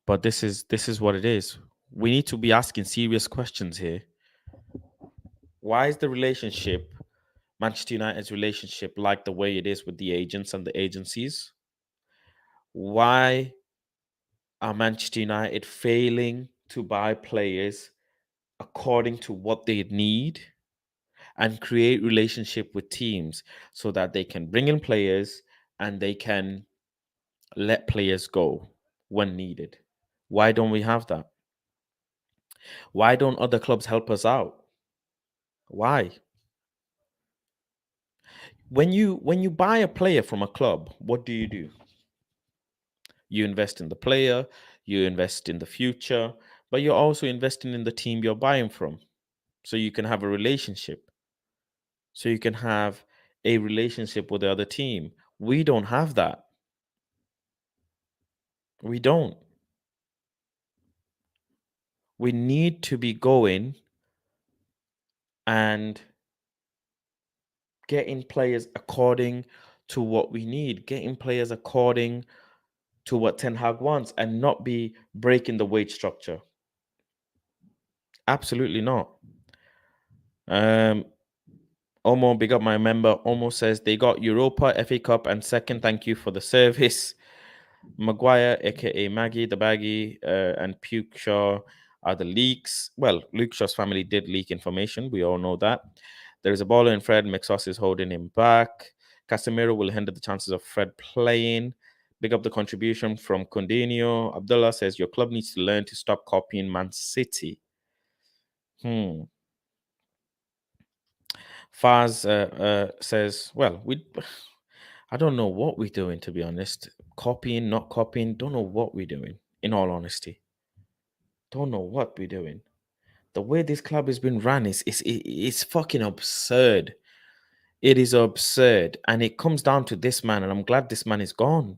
But this is what it is. We need to be asking serious questions here. Why is the relationship, Manchester United's relationship, like the way it is with the agents and the agencies? Why are Manchester United failing to buy players according to what they need and create relationship with teams so that they can bring in players and they can let players go when needed? Why don't we have that? Why don't other clubs help us out? Why? When you buy a player from a club, what do? You invest in the player, you invest in the future, but you're also investing in the team you're buying from. So you can have a relationship. So you can have a relationship with the other team. We don't have that. We don't. We need to be going and getting players according to what we need, getting players according to what Ten Hag wants, and not be breaking the wage structure. Absolutely not. Omo, big up my member. Omo says they got Europa, FA Cup, and second. Thank you for the service. Maguire, aka Maggie, the baggy, and Puke Shaw are the leaks. Well, Luke Shaw's family did leak information. We all know that. There is a baller in Fred. Mixos is holding him back. Casemiro will hinder the chances of Fred playing. Big up the contribution from Condinho. Abdullah says your club needs to learn to stop copying Man City. Faz says, well, I don't know what we're doing, to be honest. Copying, not copying, don't know what we're doing, in all honesty. Don't know what we're doing. The way this club has been run is fucking absurd. It is absurd. And it comes down to this man, and I'm glad this man is gone.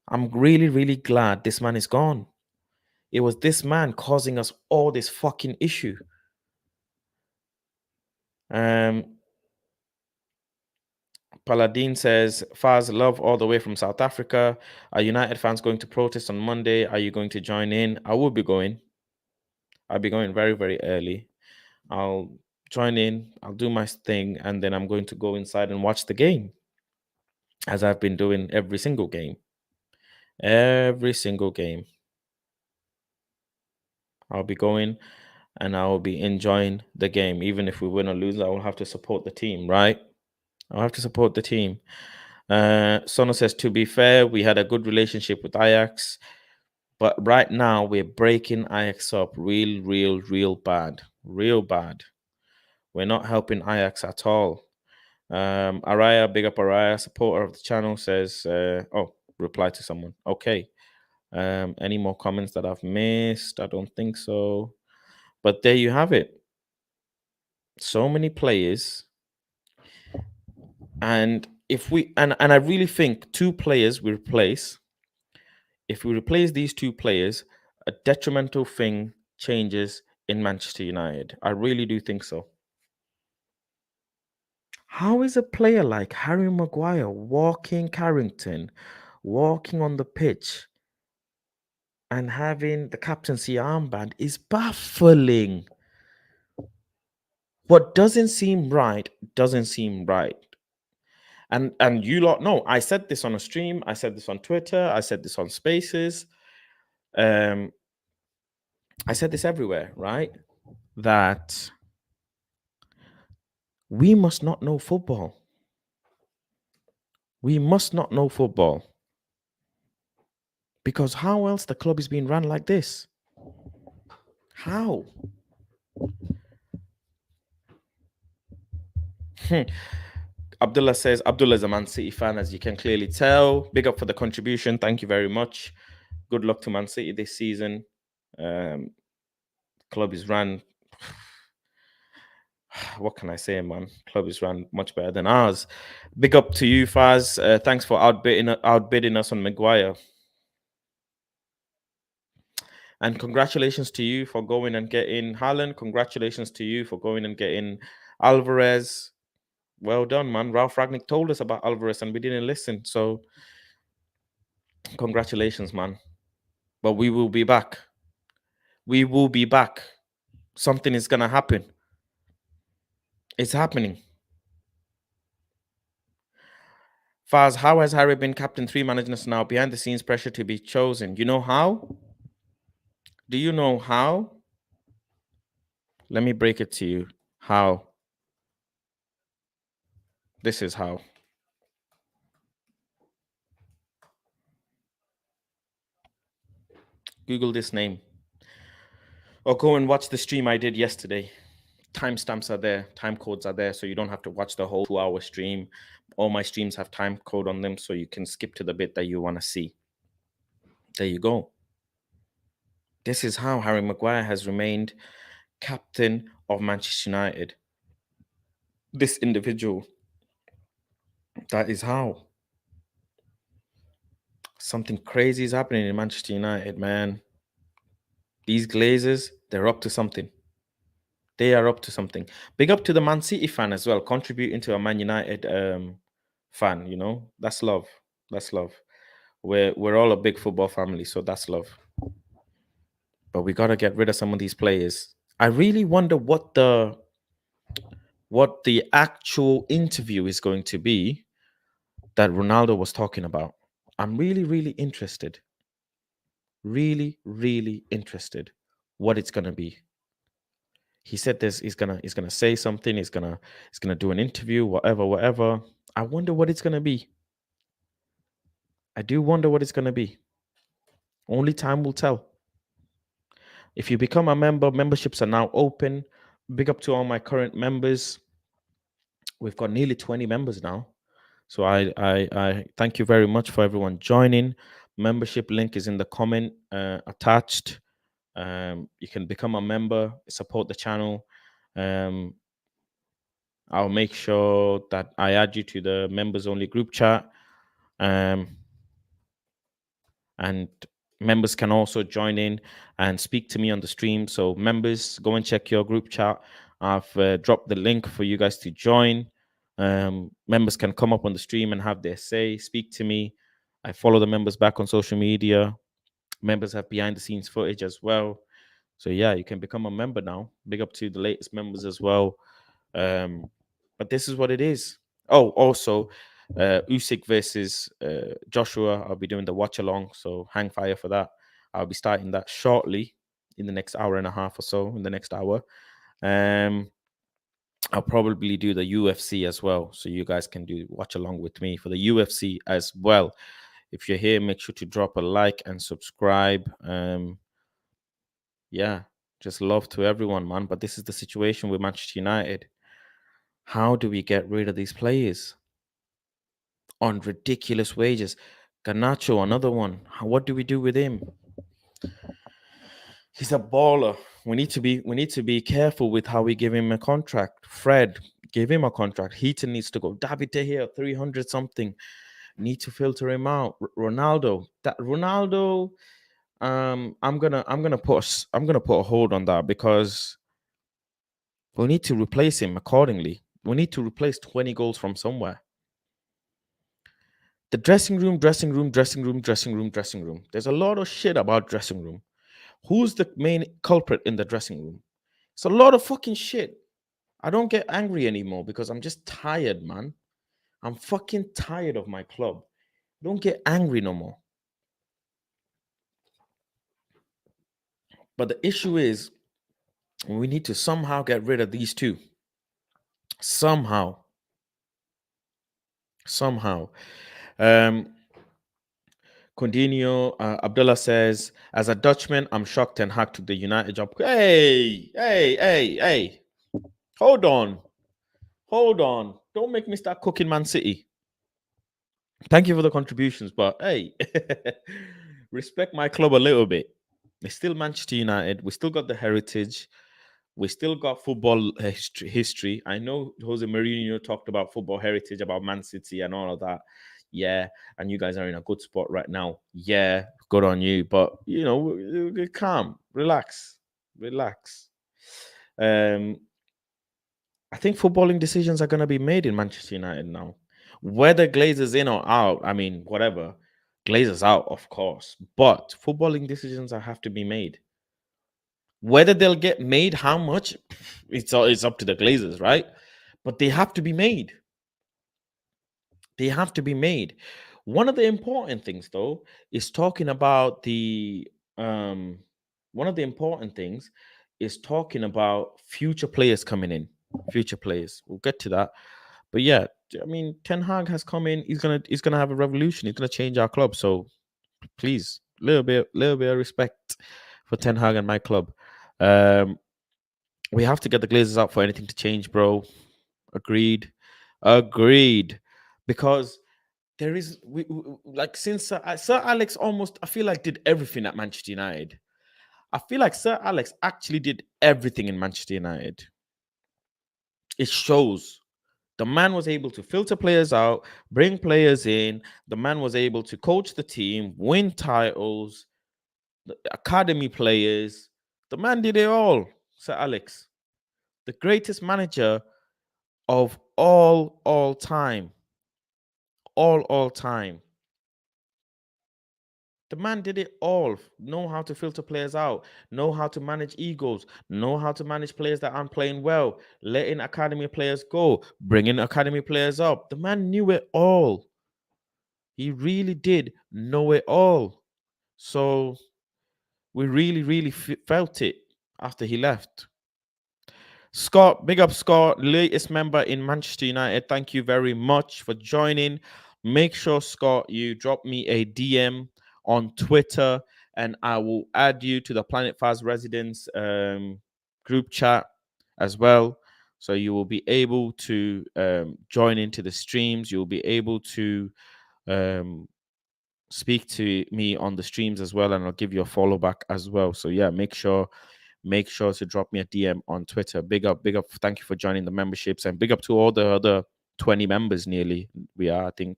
I'm really, really glad this man is gone. It was this man causing us all this fucking issue. Paladin says, Faz, love all the way from South Africa. Are United fans going to protest on Monday? Are you going to join in? I will be going. I'll be going very, very early. I'll join in. I'll do my thing. And then I'm going to go inside and watch the game, as I've been doing every single game. Every single game. I'll be going and I'll be enjoying the game. Even if we win or lose, I will have to support the team, right? I'll have to support the team. Sono says, to be fair, we had a good relationship with Ajax, but right now we're breaking Ajax up real bad. Real bad. We're not helping Ajax at all. Araya, big up Araya, supporter of the channel, says, reply to someone. Okay. Any more comments that I've missed? I don't think so. But there you have it. So many players. And if we and I really think two players we replace. If we replace these two players, a detrimental thing changes in Manchester United. I really do think so. How is a player like Harry Maguire walking Carrington, walking on the pitch, and having the captaincy armband is baffling. What doesn't seem right doesn't seem right. And you lot know, I said this on a stream, I said this on Twitter, I said this on Spaces. I said this everywhere, right? That we must not know football. We must not know football. Because how else the club is being run like this? How? Abdullah says, Abdullah is a Man City fan, as you can clearly tell. Big up for the contribution. Thank you very much. Good luck to Man City this season. Club is run. What can I say, man? Club is run much better than ours. Big up to you, Faz. Thanks for outbidding us on Maguire. And congratulations to you for going and getting Haaland. Congratulations to you for going and getting Alvarez. Well done, man. Ralph Ragnick told us about Alvarez and we didn't listen. So congratulations, man. But we will be back. We will be back. Something is going to happen. It's happening. Faz, how has Harry been captain 3 managers now? Behind the scenes pressure to be chosen. You know how? Do you know how? Let me break it to you. How? This is how. Google this name. Or go and watch the stream I did yesterday. Timestamps are there. Time codes are there. So you don't have to watch the whole 2-hour stream. All my streams have time code on them. So you can skip to the bit that you want to see. There you go. This is how Harry Maguire has remained captain of Manchester United. This individual. That is how. Something crazy is happening in Manchester United, man. These Glazers, they're up to something. They are up to something. Big up to the Man City fan as well, contributing to a Man United fan, you know. That's love. That's love. We're all a big football family, so that's love. But we got to get rid of some of these players. I really wonder what the actual interview is going to be that Ronaldo was talking about. I'm really, really interested. Really, really interested what it's going to be. He said this. He's gonna say something. He's gonna do an interview. Whatever. I wonder what it's gonna be. I do wonder what it's gonna be. Only time will tell. If you become a member, memberships are now open. Big up to all my current members. We've got nearly 20 members now. So I thank you very much for everyone joining. Membership link is in the comment attached. You can become a member, support the channel. I'll make sure that I add you to the members only group chat. And members can also join in and speak to me on the stream. So members, go and check your group chat. I've dropped the link for you guys to join. Members can come up on the stream and have their say, speak to me. I follow the members back on social media. Members have behind the scenes footage as well. So yeah, you can become a member now. Big up to the latest members as well. But this is what it is. Oh, also, Usyk versus Joshua. I'll be doing the watch along, so hang fire for that. I'll be starting that shortly in the next hour and a half or so. In the next hour, I'll probably do the UFC as well, so you guys can do watch along with me for the UFC as well. If you're here, make sure to drop a like and subscribe. Yeah, just love to everyone, man. But this is the situation with Manchester United. How do we get rid of these players on ridiculous wages? Garnacho, another one. What do we do with him? He's a baller. We need to be careful with how we give him a contract. Fred, give him a contract. Heaton needs to go. David De Gea, 300 something. Need to filter him out. Ronaldo. I'm gonna put a hold on that because we need to replace him accordingly. We need to replace 20 goals from somewhere. The dressing room. There's a lot of shit about dressing room. Who's the main culprit in the dressing room? It's a lot of fucking shit. I don't get angry anymore because I'm just tired, man. I'm fucking tired of my club. Don't get angry no more. But the issue is we need to somehow get rid of these two. Somehow. Coutinho, Abdullah says, as a Dutchman, I'm shocked and hacked to the United job. Hey. Hold on. Don't make me start cooking Man City. Thank you for the contributions, but hey, respect my club a little bit. It's still Manchester United. We still got the heritage. We still got football history. I know Jose Mourinho talked about football heritage, about Man City and all of that. Yeah, and you guys are in a good spot right now. Yeah, good on you. But you know, calm, relax. I think footballing decisions are going to be made in Manchester United now. Whether Glazers in or out, I mean, whatever. Glazers out, of course. But footballing decisions have to be made. Whether they'll get made, how much, it's up to the Glazers, right? But they have to be made. One of the important things, though, is talking about future players coming in. Future players. We'll get to that. But yeah, I mean, Ten Hag has come in. He's gonna have a revolution. He's gonna change our club. So please, little bit of respect for Ten Hag and my club. We have to get the Glazers out for anything to change, bro. Agreed. Because there is like since Sir Alex almost, I feel like, did everything at Manchester United. I feel like Sir Alex actually did everything in Manchester United. It shows. The man was able to filter players out, bring players in. The man was able to coach the team, win titles, the academy players. The man did it all, Sir Alex. The greatest manager of all time. All time. The man did it all. Know how to filter players out, know how to manage egos, know how to manage players that aren't playing well, letting academy players go, bringing academy players up. The man knew it all. He really did know it all. So we really felt it after he left. Scott, big up Scott, latest member in Manchester United. Thank you very much for joining. Make sure, Scott, you drop me a DM on Twitter and I will add you to the Planet Fast Residence group chat as well. So you will be able to join into the streams. You'll be able to speak to me on the streams as well, and I'll give you a follow back as well. So yeah, make sure to drop me a DM on Twitter. Big up. Thank you for joining the memberships, and big up to all the other 20 members. Nearly we are, I think,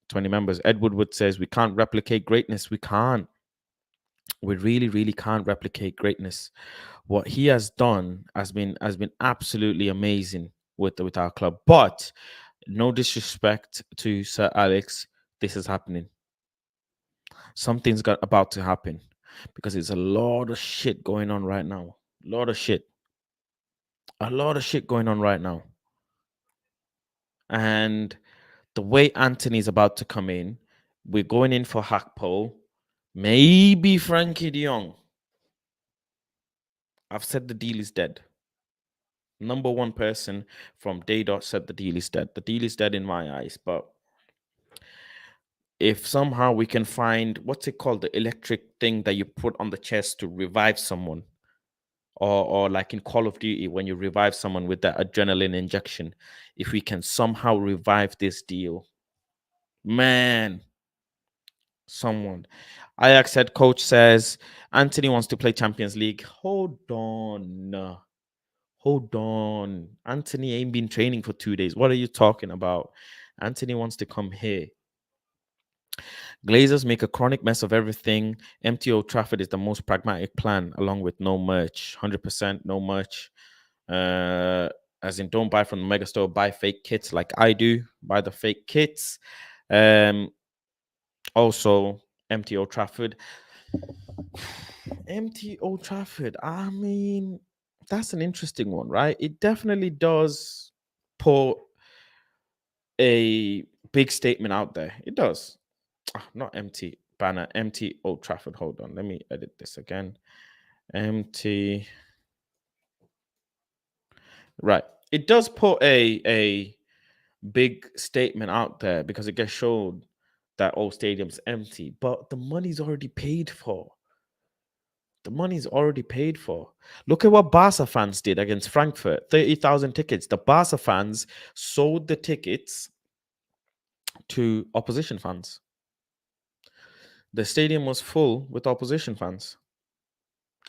20 members. Ed Woodward says we can't replicate greatness. We can't. We really can't replicate greatness. What he has done has been absolutely amazing with our club. But no disrespect to Sir Alex, this is happening. Something's about to happen because it's a lot of shit going on right now. A lot of shit going on right now. And the way Antony's about to come in, we're going in for Gakpo, maybe Frankie de Jong. I've said the deal is dead. Number one person from day dot said the deal is dead. The deal is dead in my eyes, but if somehow we can find, what's it called, the electric thing that you put on the chest to revive someone, or like in Call of Duty when you revive someone with that adrenaline injection, if we can somehow revive this deal, man, someone. Ajax head coach says Antony wants to play Champions League. Hold on. Antony ain't been training for 2 days. What are you talking about? Antony wants to come here. Glazers make a chronic mess of everything. Empty Old Trafford is the most pragmatic plan, along with no merch. 100% no merch. As in, don't buy from the megastore, buy fake kits like I do. Buy the fake kits. Also, empty Old Trafford. Empty Old Trafford. I mean, that's an interesting one, right? It definitely does put a big statement out there. It does. Not empty banner, empty Old Trafford. Hold on, let me edit this again. Empty. Right. It does put a big statement out there because it gets shown that old stadium's empty, but the money's already paid for. The money's already paid for. Look at what Barca fans did against Frankfurt. 30,000 tickets. The Barca fans sold the tickets to opposition fans. The stadium was full with opposition fans.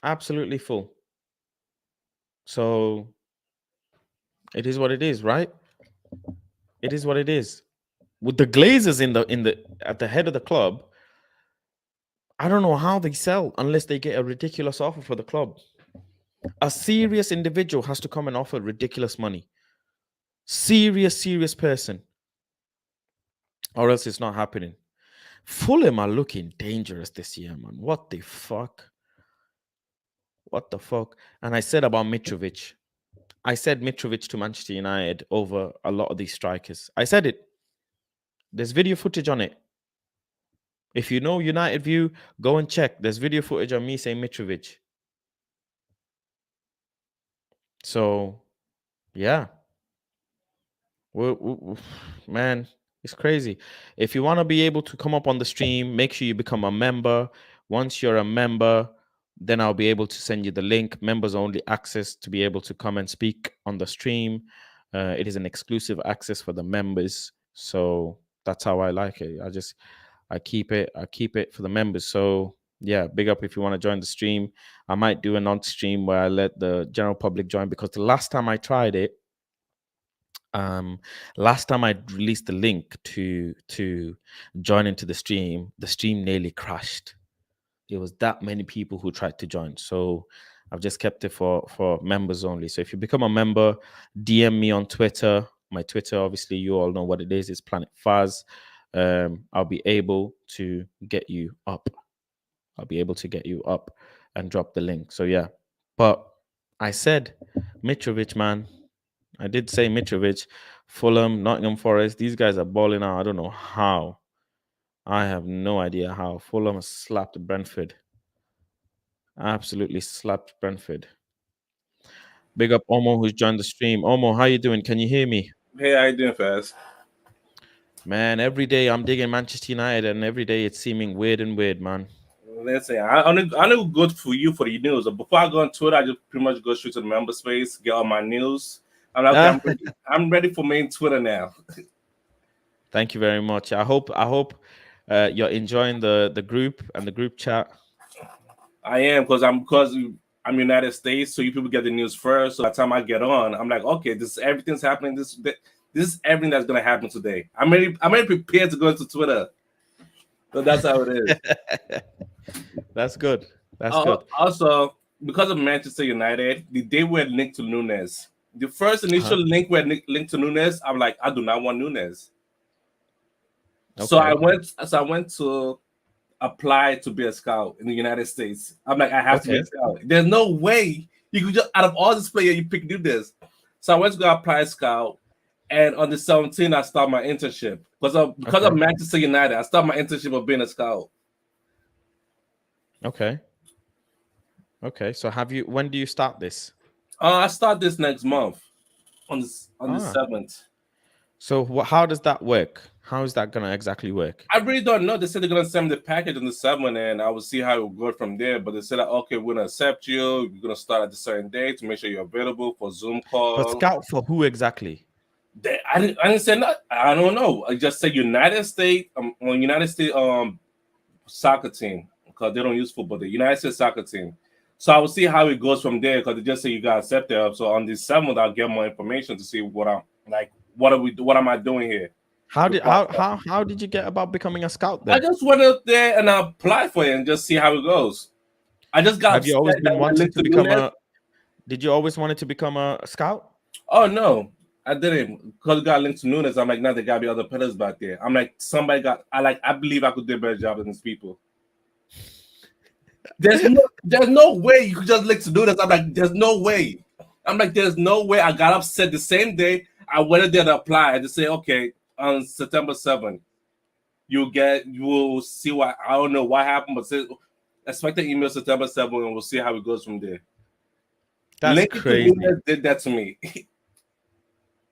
Absolutely full. So it is what it is, right? It is what it is. With the Glazers at the head of the club, I don't know how they sell unless they get a ridiculous offer for the club. A serious individual has to come and offer ridiculous money. Serious person. Or else it's not happening. Fulham are looking dangerous this year, man. What the fuck? What the fuck? And I said about Mitrovic. I said Mitrovic to Manchester United over a lot of these strikers. I said it. There's video footage on it. If you know United View, go and check. There's video footage on me saying Mitrovic. So, yeah. Man, it's crazy. If you want to be able to come up on the stream, make sure you become a member. Once you're a member, then I'll be able to send you the link. Members only access to be able to come and speak on the stream. It is an exclusive access for the members. So that's how I like it. I keep it for the members. So yeah, big up if you want to join the stream. I might do a non-stream where I let the general public join, because the last time I tried it, last time I released the link to join into the stream nearly crashed. It was that many people who tried to join. So I've just kept it for members only. So if you become a member, DM me on Twitter. My Twitter, obviously, you all know what it is. It's Planet Faz. I'll be able to get you up. And drop the link. So yeah. But I said Mitrovic, man. I did say Mitrovic, Fulham, Nottingham Forest. These guys are balling out. I don't know how. I have no idea how. Fulham slapped Brentford. Absolutely slapped Brentford. Big up Omo who's joined the stream. Omo, how you doing? Can you hear me? Hey, how you doing, Fast? Man, every day I'm digging Manchester United, and every day it's seeming weird and weird, man. Listen, I know good for you for the news. But before I go on Twitter, I just pretty much go straight to the member space, get all my news. I'm like, okay, Ah, I'm ready for main Twitter now. thank you very much. I hope you're enjoying the group and the group chat. I am because I'm United States, so you people get the news first. So by the time I get on, I'm like, okay, this everything's happening. This is everything that's gonna happen today. I'm ready prepared to go into Twitter. So that's how it is. That's good. That's good. Also, because of Manchester United, the day we're linked to Nunes, the first Uh-huh. initial link we're linked to Nunes, I'm like, I do not want Nunes. So I Okay. went. So I went to apply to be a scout in the United States. I'm like, I have to be a Okay. scout. There's no way you could just out of all this player you pick Nunes. So I went to go apply scout, and on the 17th I start my internship because of Okay. Manchester United. I start my internship of being a scout. Okay. Okay. So when do you start this? I start this next month on the Ah. 7th. So how does that work? How is that gonna exactly work? I really don't know. They said they're gonna send me the package on the 7th, and I will see how it will go from there. But they said, that, okay, we're gonna accept you. You're gonna start at a certain date to make sure you're available for Zoom But call. scout for who exactly? I didn't say that. I don't know. I just said United States soccer team because they don't use football. The United States soccer team. So I will see how it goes from there because they just say you got accepted. So on the 7th, I'll get more information to see what I'm like. What am I doing here? How did Before I start. how did you get about becoming a scout I then? just went out there and I applied for it and just see how it goes. I just got Have you upset always that been we're wanting linked to to become Nunes. a did you always wanted to become a scout? Oh no, I didn't because it got linked to Nunes. I'm like, now there gotta be other players back there. I'm like, somebody got. I believe I could do a better job than these people. There's no way you could just link to Nunes. I'm like, there's no way. I'm like, there's no way. I got upset the same day. I went there to apply and to say, okay, on September 7th, you will see what I don't know what happened, but say, expect the email September 7th and we'll see how it goes from there. That's Lincoln to crazy. Nunes did that to me.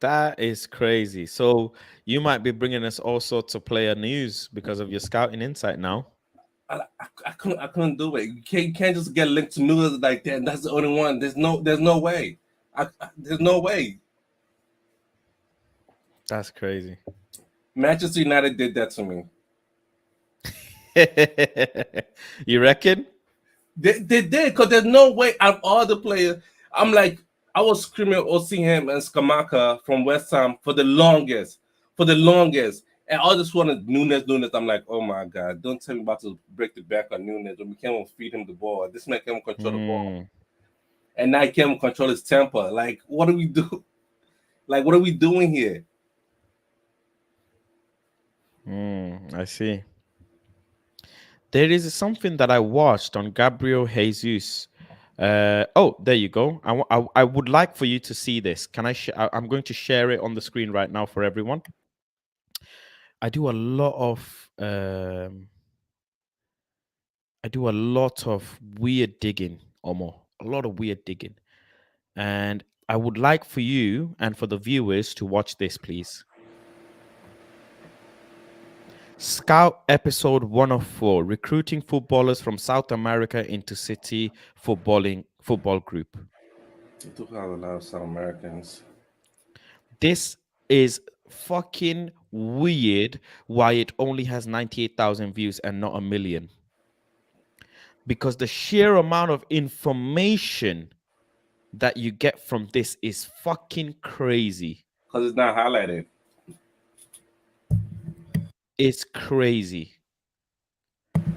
That is crazy. So you might be bringing us all sorts of player news because of your scouting insight now. I couldn't do it. You can't just get linked to news like that. That's the only one. There's no way. There's no way. That's crazy. Manchester United did that to me. You reckon? They did because there's no way out of all the players. I'm like I was screaming Osimhen and Skamaka from West Ham for the longest. And all this one is Nunes. I'm like, oh my god, don't tell me about to break the back on Nunes when we can't feed him the ball. This man can't control the ball, Hmm. and now he can't control his temper. Like, what do we do? Like, what are we doing here? I see. There is something that I watched on Gabriel Jesus. Oh, there you go. I would like for you to see this. Can I'm going to share it on the screen right now for everyone. I do a lot of I do a lot of weird digging, Omo. A lot of weird digging. And I would like for you and for the viewers to watch this, please. Scout episode 104, recruiting footballers from South America into City football group. We took out a lot of South Americans. This is fucking weird why it only has 98,000 views and not a million. Because the sheer amount of information that you get from this is fucking crazy. Because it's not highlighted. It's crazy.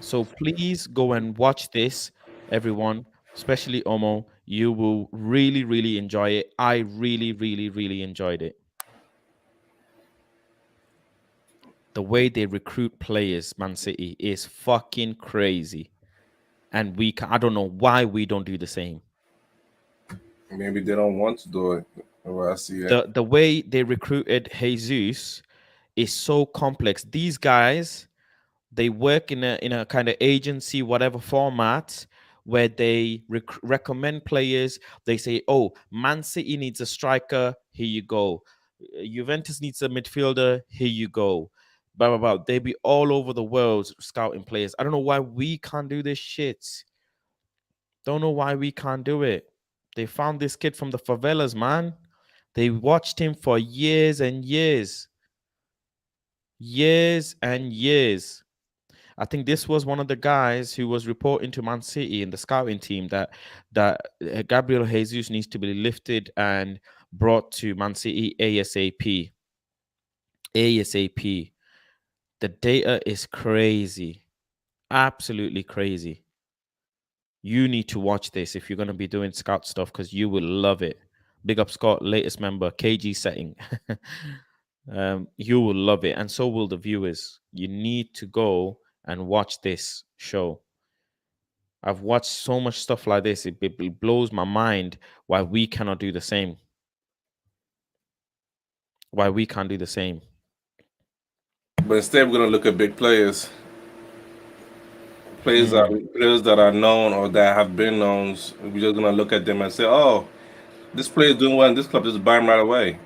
So please go and watch this, everyone, especially Omo. You will really, really enjoy it. I really, really, really enjoyed it. The way they recruit players, Man City, is fucking crazy. And I don't know why we don't do the same. Maybe they don't want to do it. Well, I see it. The way they recruited Jesus is so complex. These guys, they work in a kind of agency, whatever format, where they recommend players. They say, oh, Man City needs a striker, here you go. Juventus needs a midfielder, here you go. Blah, blah, blah. They be all over the world scouting players. I don't know why we can't do this shit. Don't know why we can't do it. They found this kid from the favelas, man. They watched him for years and years. Years and years. I think this was one of the guys who was reporting to Man City in the scouting team that Gabriel Jesus needs to be lifted and brought to Man City ASAP. ASAP. The data is crazy. Absolutely crazy. You need to watch this if you're going to be doing scout stuff because you will love it. Big up Scott, latest member, KG setting. You will love it, and so will the viewers. You need to go and watch this show. I've watched so much stuff like this. It blows my mind why we cannot do the same. Why we can't do the same. But instead, we're gonna look at big players, players that are known or that have been known. We're just gonna look at them and say, "Oh, this player is doing well in this club. Just buy him right away."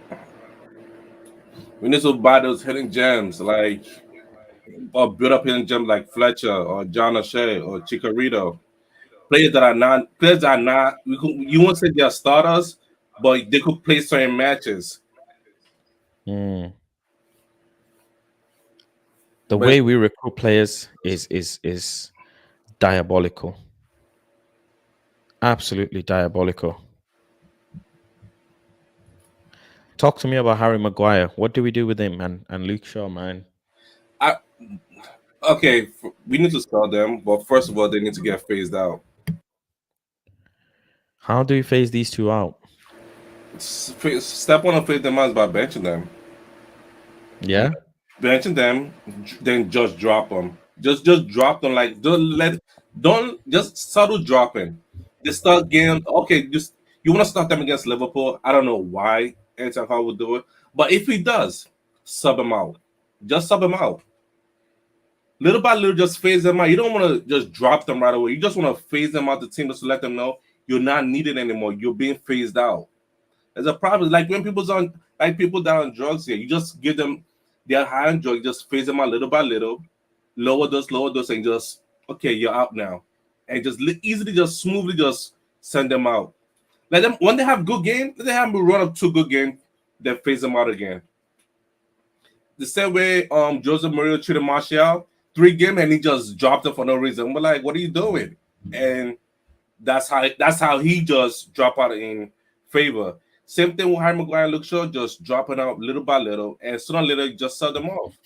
We need to buy those hidden gems, like or build up hidden gems like Fletcher or John O'Shea or Chikorito. Players that are not. You won't say they're starters, but they could play certain matches. The But way we recruit players is diabolical. Absolutely diabolical. Talk to me about Harry Maguire. What do we do with him and Luke Shaw, man? Okay, we need to sell them, but first of all, they need to get phased out. How do we phase these two out? Step one of phase them out is by benching them. Yeah. Benching them, then just drop them. Just drop them. Like don't just subtle dropping. They start getting okay. Just you want to start them against Liverpool. I don't know why Antony would do it, but if he does, sub him out. Just sub him out. Little by little, just phase them out. You don't want to just drop them right away. You just want to phase them out the team just to let them know you're not needed anymore. You're being phased out. There's a problem. Like when people that are on drugs here, you just give them they're high on drugs, just phase them out little by little, lower dose, and just okay, you're out now, and just easily, just smoothly, just send them out. Let them when they have good game, let them have run up 2 good games, then phase them out again. The same way Jose Mourinho treated Martial, 3 games and he just dropped it for no reason. We're like, what are you doing? And that's how he just drop out in favor. Same thing with Harry Maguire and Luke Shaw, just dropping out little by little, and sooner or later just sell them off.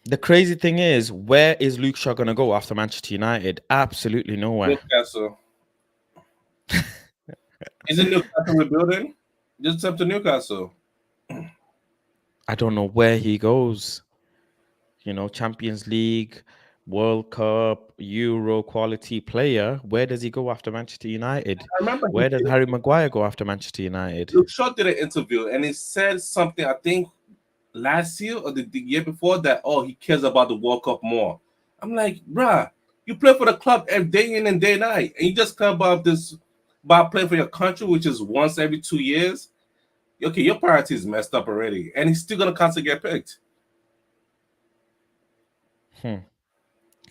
The crazy thing is, where is Luke Shaw going to go after Manchester United? Absolutely nowhere. Newcastle. Isn't Newcastle rebuilding? Just step to Newcastle. I don't know where he goes. You know, Champions League, World Cup, Euro quality player. Where does he go after Manchester United? I remember Where does Harry Maguire go after Manchester United? Luke Shaw did an interview and he said something, I think last year or the year before, that he cares about the World Cup more. I'm like, bruh, you play for the club every day in and day night, and you just care about this by playing for your country, which is once every 2 years. Okay, your priority is messed up already, and he's still gonna constantly get picked.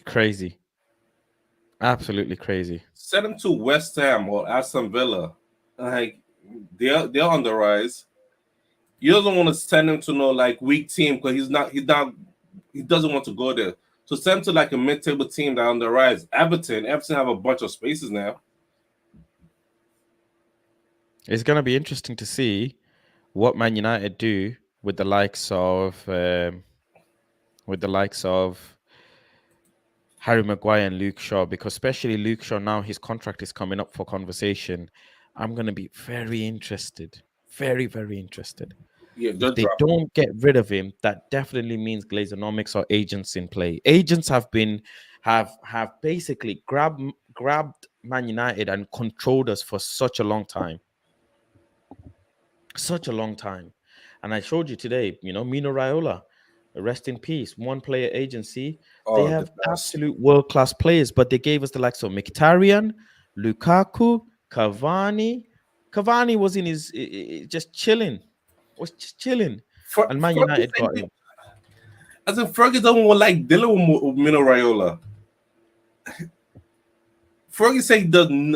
Crazy. Absolutely crazy. Send him to West Ham or Aston Villa. Like they're on the rise. You don't want to send him to no like weak team because he doesn't want to go there. So send him to like a mid-table team that on the rise. Everton have a bunch of spaces now. It's gonna be interesting to see what Man United do with the likes of Harry Maguire and Luke Shaw, because especially Luke Shaw now, his contract is coming up for conversation. I'm going to be very interested. Very, very interested. Yeah, if they don't get rid of him, that definitely means Glazonomics or agents in play. Agents have basically grabbed Man United and controlled us for such a long time. Such a long time. And I showed you today, Mino Raiola, rest in peace, one player agency. They have absolute world-class players, but they gave us the likes of Mkhitaryan, Lukaku, Cavani. Cavani was in his just chilling, was just chilling, and Man United got him. As in Fergie doesn't want like dealing with Mino Raiola. Fergie said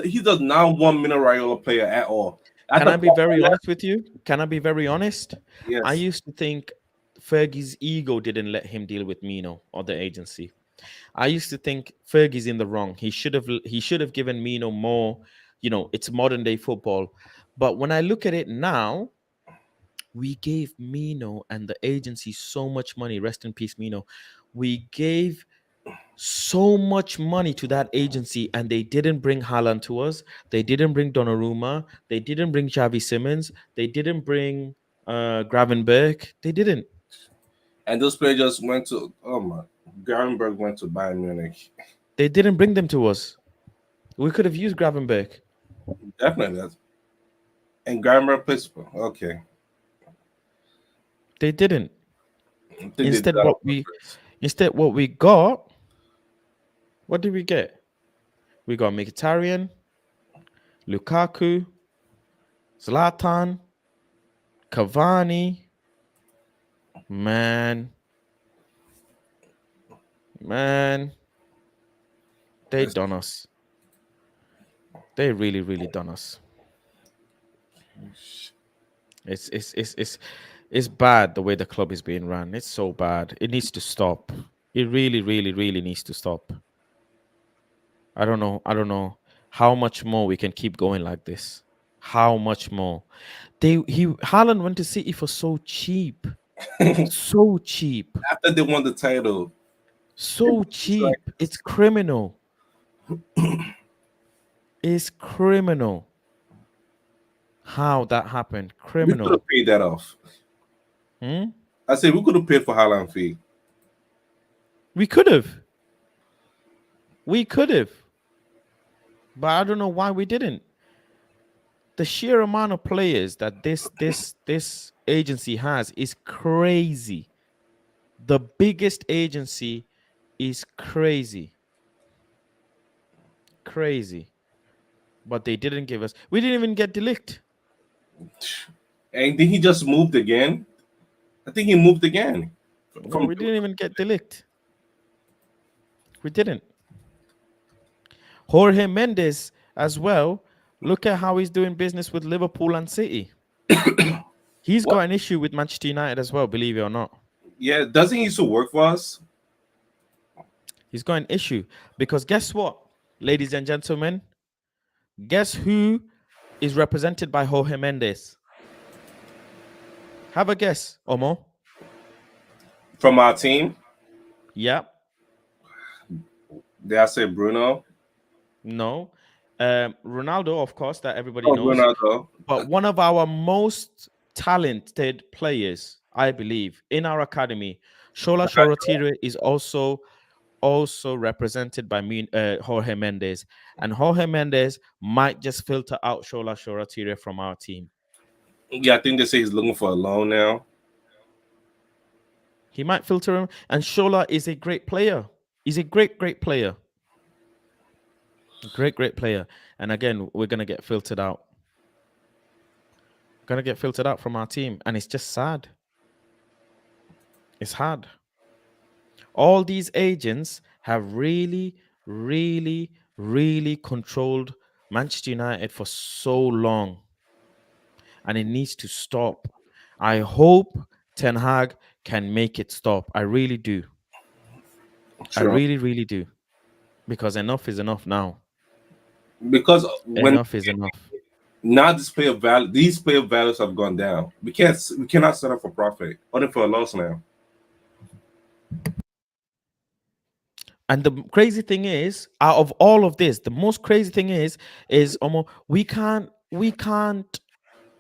he does not want Mino Raiola player at all. Can I be very honest with you? Can I be very honest? Yes. I used to think Fergie's ego didn't let him deal with Mino or the agency. I used to think Fergie's in the wrong. He should have given Mino more. It's modern day football. But when I look at it now, we gave Mino and the agency so much money. Rest in peace, Mino. We gave so much money to that agency, and they didn't bring Haaland to us. They didn't bring Donnarumma. They didn't bring Xavi Simmons. They didn't bring Gravenberg. They didn't. And those players just went to Gravenberg went to Bayern Munich. They didn't bring them to us. We could have used Gravenberg. Definitely. And Gravenberg plays. Okay. They didn't. Instead, what we got, what did we get? We got Mkhitaryan, Lukaku, Zlatan, Cavani. Man, they done us. They really, really done us. It's bad the way the club is being run. It's so bad. It needs to stop. It really, really, really needs to stop. I don't know how much more we can keep going like this. How much more? Haaland went to City for so cheap. So cheap. After they won the title. So cheap. It's criminal. It's criminal. How that happened. Criminal. We could have paid that off. I said we could have paid for Haaland fee. We could have. But I don't know why we didn't. The sheer amount of players that this agency has is crazy. The biggest agency is crazy. Crazy. But they didn't give us. We didn't even get De Ligt. And then he just moved again. I think he moved again. We didn't even get De Ligt. We didn't. Jorge Mendes as well. Look at how he's doing business with Liverpool and City. He's got an issue with Manchester United as well, believe it or not. Yeah, doesn't he used to work for us? He's got an issue because guess what, ladies and gentlemen? Guess who is represented by Jorge Mendes? Have a guess, Omo. From our team? Yeah. Did I say Bruno? No. Ronaldo, of course, that everybody knows. Ronaldo. But one of our most talented players, I believe, in our academy, Shola Shoretire, is also represented by Jorge Mendes. And Jorge Mendes might just filter out Shola Shoretire from our team. Yeah, I think they say he's looking for a loan now. He might filter him. And Shola is a great player. He's a great player. Great player. And again, we're going to get filtered out. Going to get filtered out from our team. And it's just sad. It's hard. All these agents have really, really, really controlled Manchester United for so long. And it needs to stop. I hope Ten Hag can make it stop. I really do. Sure. I really, really do. Because enough is enough now. Because enough is enough. Now these player values have gone down. We cannot set up for profit, only for a loss now. And the crazy thing is, out of all of this, the most crazy thing is we can't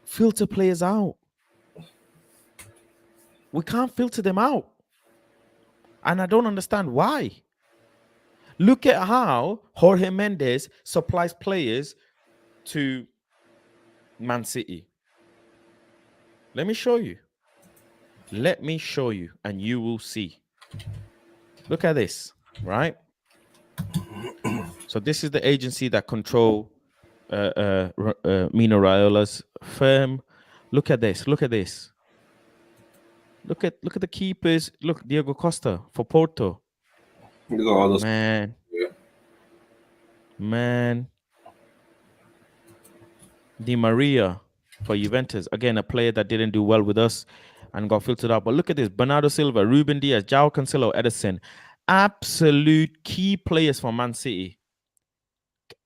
filter players out. We can't filter them out. And I don't understand why. Look at how Jorge Mendes supplies players to Man City. Let me show you. And you will see. Look at this, right? So this is the agency that control Mino Raiola's firm. Look at this. Look at this. Look at the keepers. Look, Diego Costa for Porto. You got all those. Man, Yeah. man. Di Maria for Juventus. Again, a player that didn't do well with us and got filtered out. But look at this. Bernardo Silva, Ruben Diaz, João Cancelo, Edison. Absolute key players for Man City.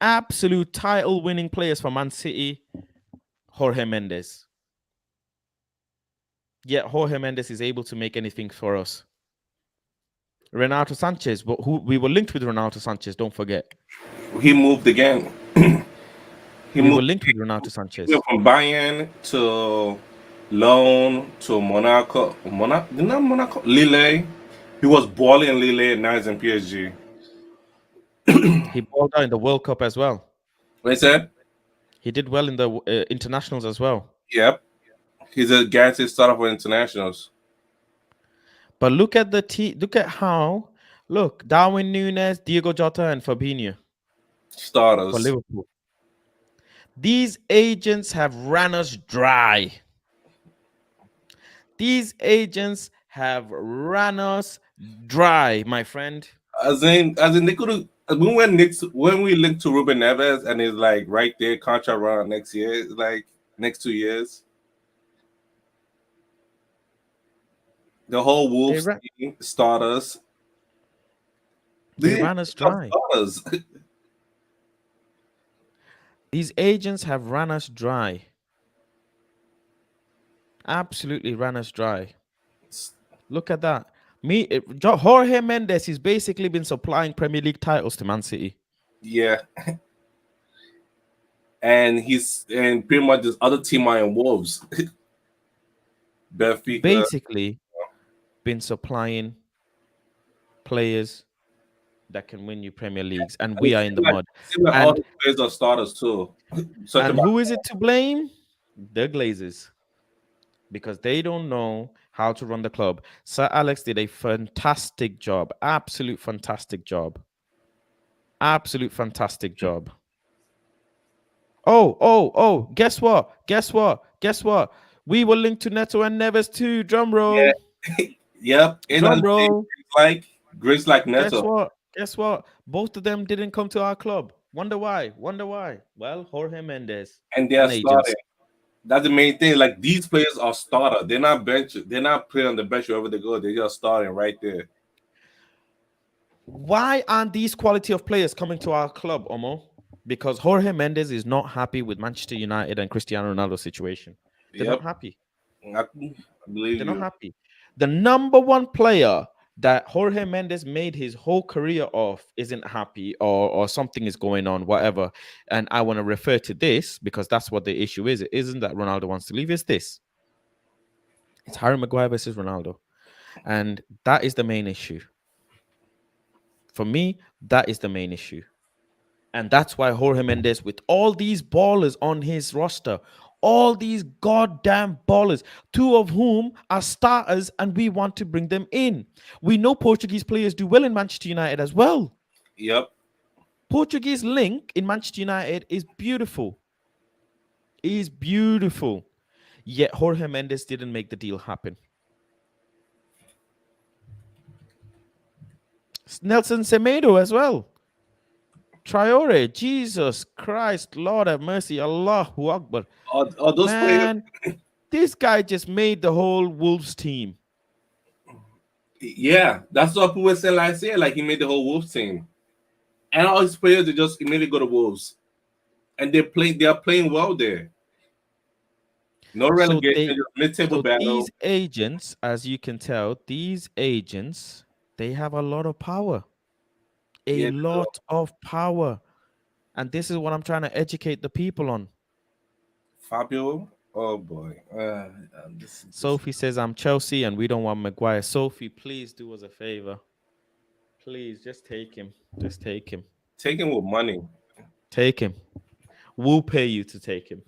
Absolute title-winning players for Man City. Jorge Mendes. Yet Jorge Mendes is able to make anything for us. Renato Sanchez, who we were linked with Renato Sanchez, don't forget. He moved again. We were linked with Renato Sanchez. From Bayern to loan to Monaco. Not Monaco. Lille. He was balling in Lille, and now he's in PSG. He balled out in the World Cup as well. What he said? He did well in the internationals as well. Yep. He's a guaranteed starter for internationals. But look at look at how. Look, Darwin Núñez, Diego Jota, and Fabinho. Starters. For Liverpool. These agents have ran us dry. These agents have ran us dry, my friend. As in they could have. When we linked to Ruben Neves and it's like right there, contract run next year, it's like next 2 years. The whole Wolves team, starters. They ran us dry. Starters. These agents have ran us dry. Absolutely ran us dry. Look at that. Jorge Mendes has basically been supplying Premier League titles to Man City. Yeah. And pretty much this other team are in Wolves. Benfica. Basically been supplying players that can win you Premier Leagues, and we are in the mud. Like all the players are starters too. And who is it to blame? The Glazers. Because they don't know how to run the club. Sir Alex did a fantastic job. Absolute fantastic job. Absolute fantastic job. Oh, guess what? We were linked to Neto and Neves too. Drum roll. Yeah. Yep. Drum roll. Grace like Neto. Guess what? Both of them didn't come to our club. Wonder why? Well, Jorge Mendes. And they're starting. That's the main thing. Like, these players are starter. They're not bench. They're not playing on the bench wherever they go. They're just starting right there. Why aren't these quality of players coming to our club, Omo? Because Jorge Mendes is not happy with Manchester United and Cristiano Ronaldo's situation. They're not happy. I believe they're not happy. The number one player that Jorge Mendes made his whole career off isn't happy, or something is going on, whatever. And I want to refer to this because that's what the issue is. It isn't that Ronaldo wants to leave. It's this. It's Harry Maguire versus Ronaldo. And that is the main issue. For me, that is the main issue. And that's why Jorge Mendes, with all these ballers on his roster, all these goddamn ballers, two of whom are starters, and we want to bring them in. We know Portuguese players do well in Manchester United as well. Yep. Portuguese link in Manchester United is beautiful. Yet Jorge Mendes didn't make the deal happen. Nelson Semedo as well. Traore, Jesus Christ, Lord have mercy, Allahu Akbar. Are those players? This guy just made the whole Wolves team. Yeah, that's what people said last year. Like, he made the whole Wolves team, and all his players they just immediately go to Wolves, and they are playing well there. No relegation, just mid-table battle. These agents, as you can tell, they have a lot of power. A lot of power. And this is what I'm trying to educate the people on. Fabio? Oh, boy. Sophie says, I'm Chelsea and we don't want Maguire. Sophie, please do us a favor. Please, just take him. Take him with money. Take him. We'll pay you to take him.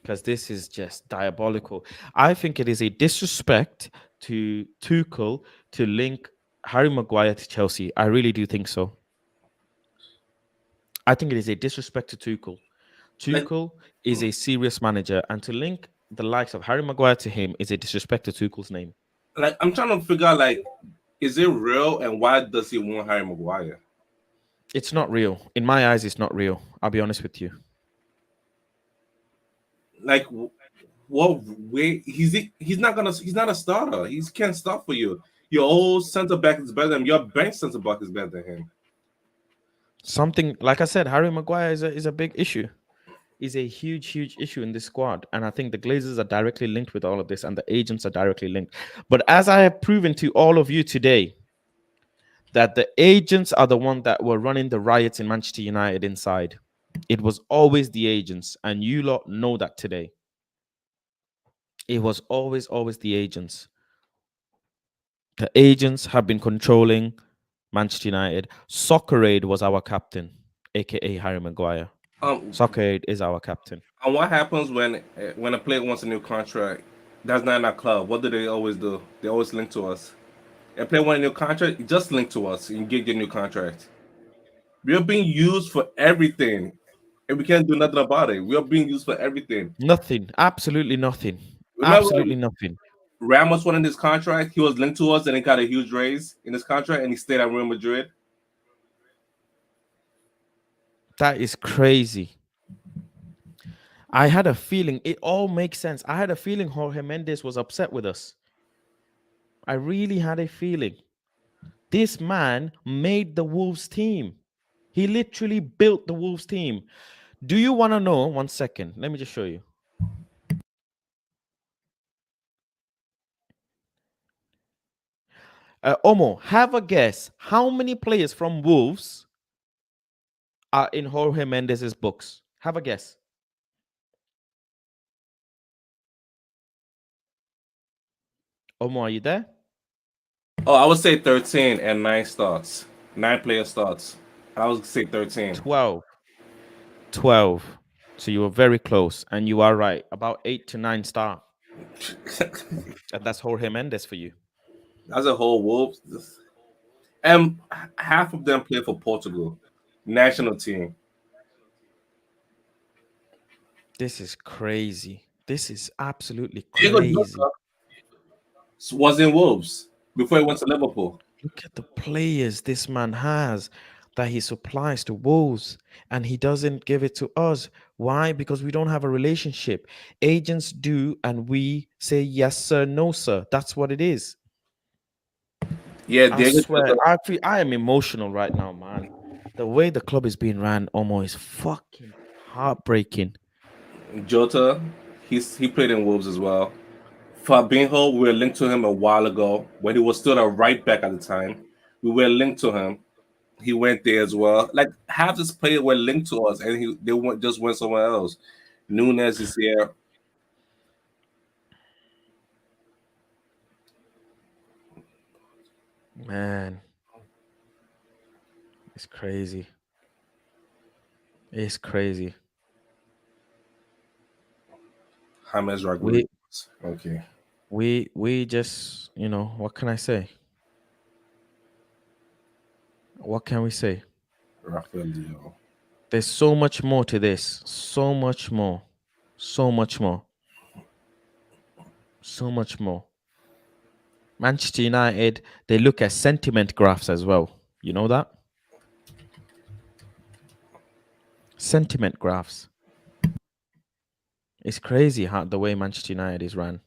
Because this is just diabolical. I think it is a disrespect to Tuchel to link Harry Maguire to Chelsea. I really do think so. I think it is a disrespect to Tuchel. Like, Tuchel is a serious manager, and to link the likes of Harry Maguire to him is a disrespect to Tuchel's name. I'm trying to figure out, like, is it real, and why does he want Harry Maguire? It's not real. In my eyes, it's not real. I'll be honest with you. Like, what way he's not gonna he's not a starter. He can't start for you. Your old center back is better than your bench center back is better than him. Something like I said, Harry Maguire is a big issue. Is a huge issue in this squad, and I think the Glazers are directly linked with all of this, and the agents are directly linked. But as I have proven to all of you today, that the agents are the one that were running the riots in Manchester United inside. It was always the agents, and you lot know that today. It was always the agents. The agents have been controlling Manchester United. Soccer Aid was our captain, aka Harry Maguire. Soccer Aid is our captain. And what happens when a player wants a new contract? That's not in our club. What do? They always link to us. A player wants a new contract, you just link to us and get your new contract. We are being used for everything, and we can't do nothing about it. We are being used for everything. Nothing. Absolutely nothing. Remember, Absolutely nothing. Ramos wanted his contract. He was linked to us, and he got a huge raise in his contract, and he stayed at Real Madrid. That is crazy. I had a feeling it all makes sense. I had a feeling Jorge Mendes was upset with us. I really had a feeling. This man made the Wolves team. He literally built the Wolves team. Do you want to know? 1 second. Let me just show you. Omo, have a guess. How many players from Wolves are in Jorge Mendes' books? Have a guess. Omo, are you there? Oh, I would say 13 and 9 starts. 9 player starts. I would say 13. 12. 12. So you were very close, and you are right. About 8 to 9 star. And that's Jorge Mendes for you. As a whole, Wolves. And half of them play for Portugal national team. This is crazy. This is absolutely Diego crazy. Jota was in Wolves before he went to Liverpool. Look at the players this man has that he supplies to Wolves, and he doesn't give it to us. Why? Because we don't have a relationship. Agents do, and we say yes sir, no sir. That's what it is. Yeah, I Diego swear, Jota. I am emotional right now, man. The way the club is being ran almost fucking heartbreaking. Jota, he played in Wolves as well. Fabinho, we were linked to him a while ago when he was still a right back at the time. We were linked to him. He went there as well. Like half this player were linked to us, and just went somewhere else. Nunes is here. Man, it's crazy. It's crazy. James Rodriguez. Okay. We just, what can I say? What can we say? Rafael Leo. There's so much more to this. So much more. So much more. So much more. Manchester United, they look at sentiment graphs as well. You know that? Sentiment graphs. It's crazy how the way Manchester United is run.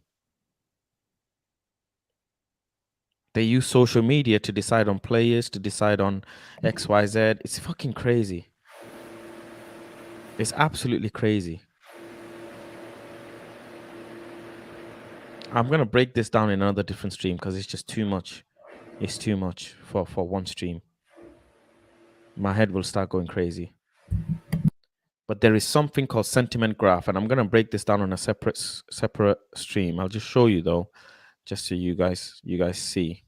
They use social media to decide on players, to decide on XYZ. It's fucking crazy. It's absolutely crazy. I'm gonna break this down in another different stream because it's just too much. It's too much for one stream. My head will start going crazy. But there is something called sentiment graph, and I'm gonna break this down on a separate stream. I'll just show you though, just so you guys see.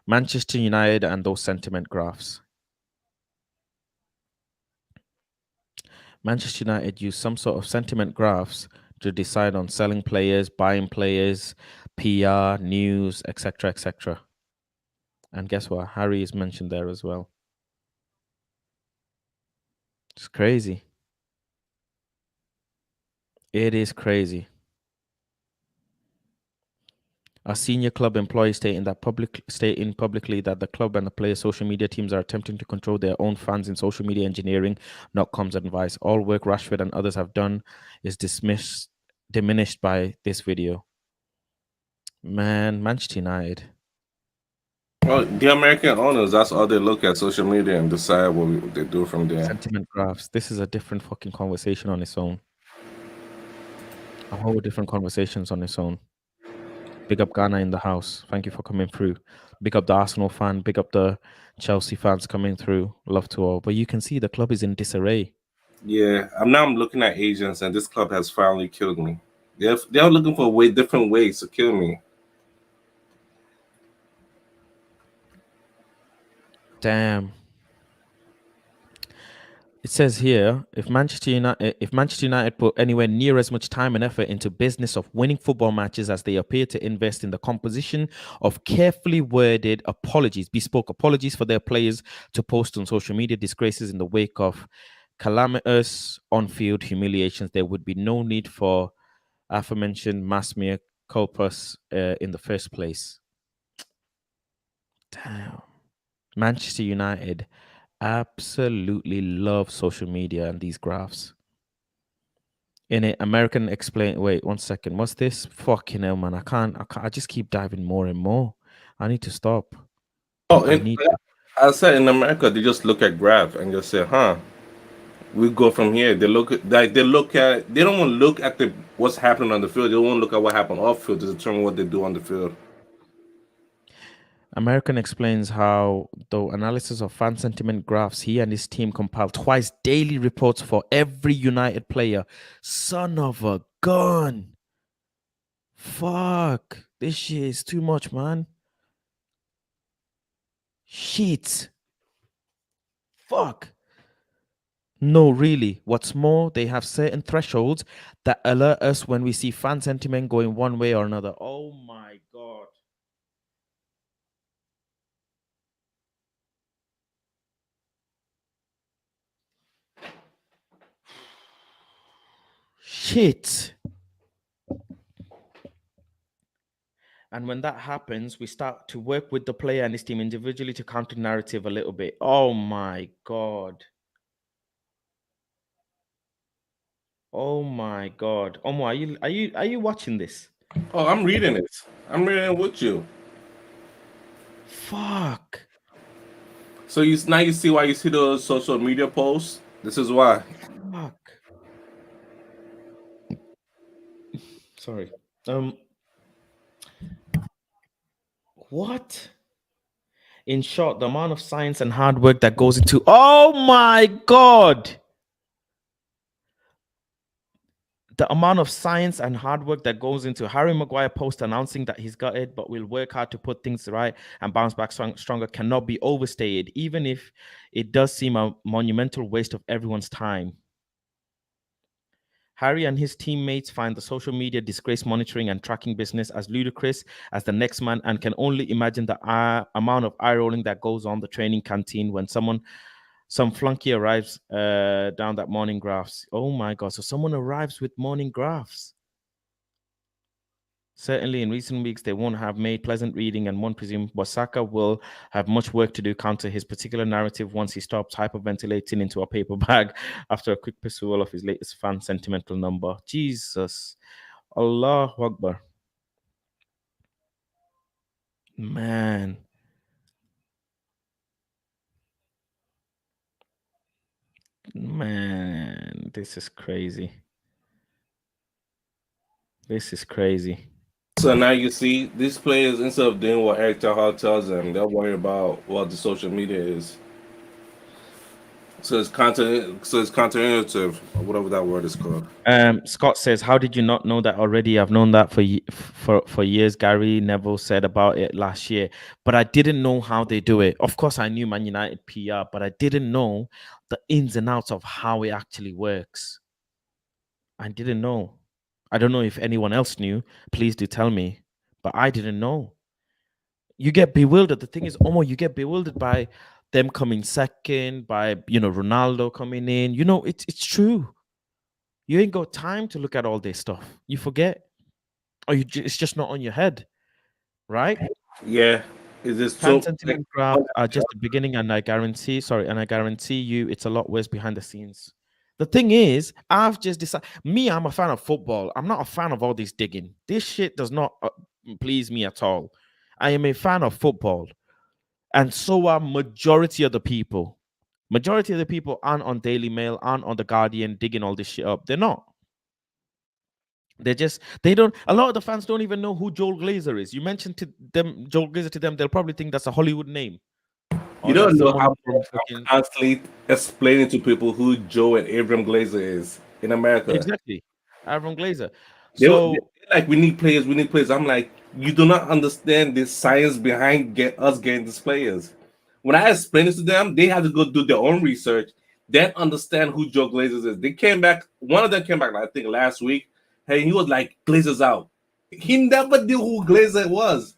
Manchester United and those sentiment graphs. Manchester United use some sort of sentiment graphs to decide on selling players, buying players, PR, news, etc., etc. And guess what? Harry is mentioned there as well. It's crazy. It is crazy. A senior club employee stating publicly that the club and the players' social media teams are attempting to control their own fans in social media engineering, not comms advice. All work Rashford and others have done is diminished by this video. Man, Manchester United. Well, the American owners, that's all they look at social media and decide what they do from there. Sentiment graphs. This is a different fucking conversation on its own. A whole different conversations on its own. Big up Ghana in the house. Thank you for coming through. Big up the Arsenal fan. Big up the Chelsea fans coming through. Love to all. But you can see the club is in disarray. Yeah, I'm looking at agents, and this club has finally killed me. They're looking for different ways to kill me. Damn. It says here, if Manchester United put anywhere near as much time and effort into business of winning football matches as they appear to invest in the composition of carefully worded bespoke apologies for their players to post on social media disgraces in the wake of calamitous on-field humiliations, there would be no need for aforementioned mass mea culpas in the first place. Damn. Manchester United absolutely love social media and these graphs. In it, American explain. Wait, 1 second. What's this? Fucking hell, man! I can't. I just keep diving more and more. I need to stop. Oh, I said in America, they just look at graph and just say, "Huh, we go from here." They look at They don't want to look at what's happening on the field. They want to look at what happened off field to determine what they do on the field. American explains how, though analysis of fan sentiment graphs, he and his team compile twice daily reports for every United player. Son of a gun. Fuck. This shit is too much, man. Shit. Fuck. No, really. What's more, they have certain thresholds that alert us when we see fan sentiment going one way or another. Oh my God. Shit. And when that happens, we start to work with the player and his team individually to counter narrative a little bit. Oh my God. Oh my God. Omo, are you watching this? Oh, I'm reading it. I'm reading it with you. Fuck. So now you see why you see those social media posts. This is why. Fuck. Sorry. What? In short, the amount of science and hard work that goes into. Oh my God. The amount of science and hard work that goes into Harry Maguire post announcing that he's got it, but will work hard to put things right and bounce back stronger cannot be overstated, even if it does seem a monumental waste of everyone's time. Harry and his teammates find the social media disgrace monitoring and tracking business as ludicrous as the next man and can only imagine the amount of eye rolling that goes on the training canteen when some flunky arrives down that morning graphs. Oh my God. So someone arrives with morning graphs. Certainly in recent weeks, they won't have made pleasant reading, and one presumes Wasaka will have much work to do counter his particular narrative once he stops hyperventilating into a paper bag after a quick pursuit of his latest fan sentimental number. Jesus. Allahu Akbar. Man. Man, this is crazy. This is crazy. So now you see these players, instead of doing what Eric Ten Hag tells them, they're worried about what the social media is. So it's counterintuitive, or whatever that word is called. Scott says, "How did you not know that already? I've known that for years. Gary Neville said about it last year, but I didn't know how they do it. Of course, I knew Man United PR, but I didn't know the ins and outs of how it actually works. I didn't know. I don't know if anyone else knew. Please do tell me, but I didn't know. You get bewildered. The thing is, Omo, you get bewildered by them coming second, by Ronaldo coming in. It's true. You ain't got time to look at all this stuff. You forget, or it's just not on your head, right? Yeah, is this Fan so? sentiment graph are just the beginning, and I guarantee you, it's a lot worse behind the scenes. The thing is, I've just decided. Me, I'm a fan of football. I'm not a fan of all this digging. This shit does not please me at all. I am a fan of football, and so are majority of the people. Majority of the people aren't on Daily Mail, aren't on the Guardian digging all this shit up. They're not. They don't. A lot of the fans don't even know who Joel Glazer is. You mentioned to them Joel Glazer to them, they'll probably think that's a Hollywood name. You Or that's don't know someone how from I'm fucking constantly explaining to people who Joe and Abram Glazer is in America. exactly Aaron Glazer. They're So like, we need players, we need players. I'm like, you do not understand the science behind us getting these players. When I explained this to them, they had to go do their own research, then understand who Joe Glazers is. They came back, one of them came back, I think, last week. Hey, he was like, Glazers out. He never knew who Glazer was.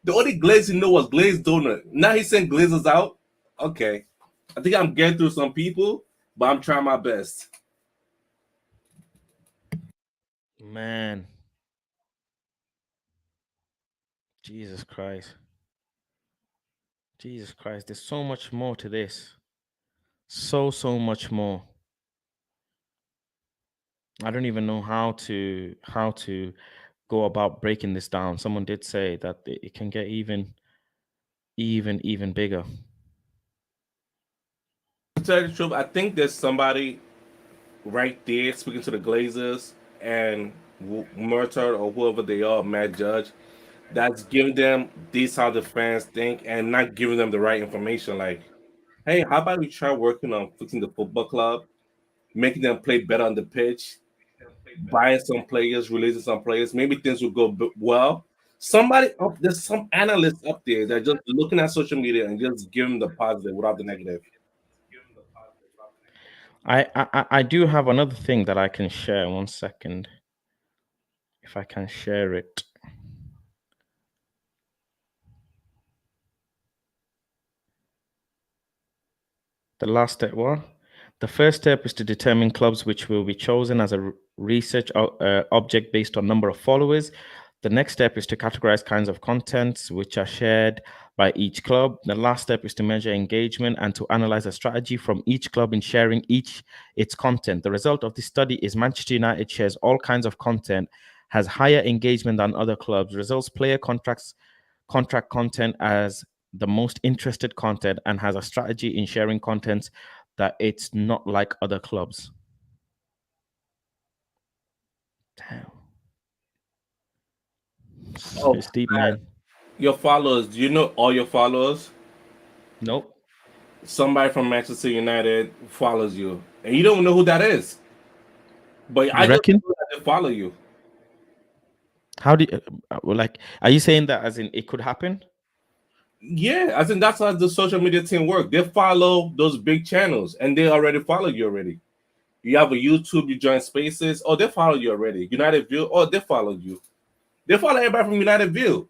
The only glaze he knew was glazed donut. Now he's saying Glazers out. Okay. I think I'm getting through some people, but I'm trying my best. man, Jesus Christ, Jesus Christ. There's so much more to this. So much more. I don't even know how to go about breaking this down. Someone did say that it can get even bigger. To tell you the truth, I think there's somebody right there speaking to the Glazers and Murtaugh or whoever they are, Matt Judge, that's giving them this how the fans think and not giving them the right information. Like, hey, how about we try working on fixing the football club, making them play better on the pitch, buying some players, releasing some players. Maybe things will go well. Somebody up there's some analysts up there that just looking at social media and just giving the positive without the negative. I do have another thing that I can share. One second, if I can share it. The last step, what? The first step is to determine clubs which will be chosen as a research object based on number of followers. The next step is to categorize kinds of contents which are shared by each club. The last step is to measure engagement and to analyze a strategy from each club in sharing its content. The result of this study is Manchester United shares all kinds of content, has higher engagement than other clubs, results player contract content as the most interested content, and has a strategy in sharing content that it's not like other clubs. Damn. Oh, It's deep, man. your followers, do you know all your followers? Nope. Somebody from Manchester United follows you, and you don't know who that is. But I You just reckon? know that they follow you. How do you, like, are you saying that as in it could happen? Yeah, I think that's how the social media team work. They follow those big channels, and they already follow you already. You have a YouTube, you join Spaces, oh, they follow you already. United View, oh, they follow you. They follow everybody from United View.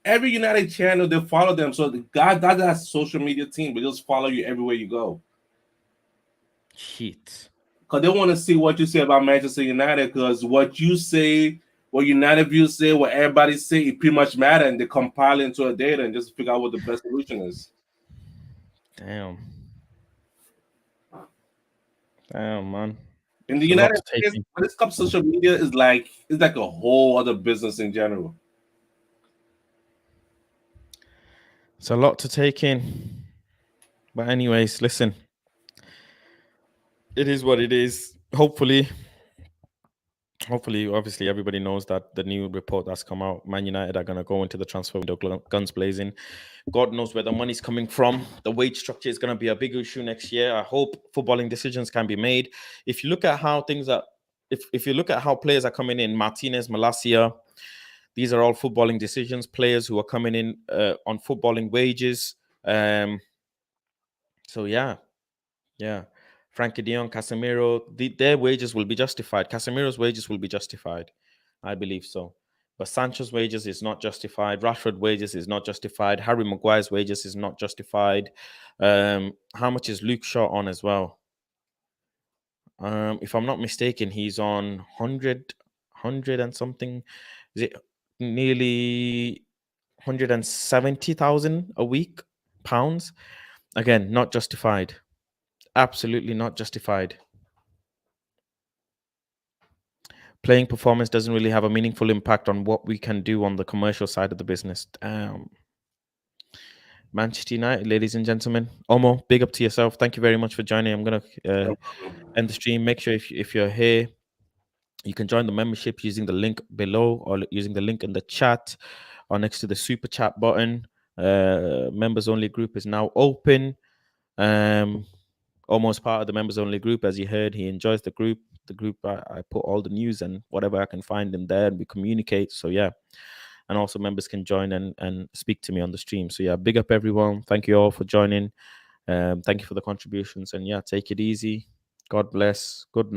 Every United channel, they follow them. So the guy that has social media team, they just follow you everywhere you go. Shit. Because they want to see what you say about Manchester United. Because what you say, what United View say, what everybody say, it pretty much matter, and they compile into a data and just figure out what the best solution is. Damn. Damn, man. In the It's a lot United to take States, in. when it comes to social media, it's like a whole other business in general. It's a lot to take in. But anyways, listen. It is what it is. Hopefully, obviously, everybody knows that the new report that's come out, Man United are going to go into the transfer window guns blazing. God knows where the money's coming from. The wage structure is going to be a big issue next year. I hope footballing decisions can be made. If you look at how things are, if you look at how players are coming in, Martinez, Malacia, these are all footballing decisions. Players who are coming in on footballing wages. So yeah. Frankie De Jong, Casemiro, their wages will be justified. Casemiro's wages will be justified. I believe so. But Sancho's wages is not justified. Rashford wages is not justified. Harry Maguire's wages is not justified. How much is Luke Shaw on as well? If I'm not mistaken, he's on 100 and something. Is it nearly 170,000 a week pounds? Again, not justified. Absolutely not justified. Playing performance doesn't really have a meaningful impact on what we can do on the commercial side of the business. Manchester United, ladies and gentlemen. Omo, big up to yourself. Thank you very much for joining. I'm going to end the stream. Make sure if you're here, you can join the membership using the link below or using the link in the chat or next to the super chat button. Members only group is now open. Almost part of the members only group. As you heard, he enjoys the group. The group, I put all the news and whatever I can find in there, and we communicate. So yeah, and also members can join and speak to me on the stream. So yeah, big up everyone. Thank you all for joining. Thank you for the contributions, and yeah, take it easy. God bless. Good night.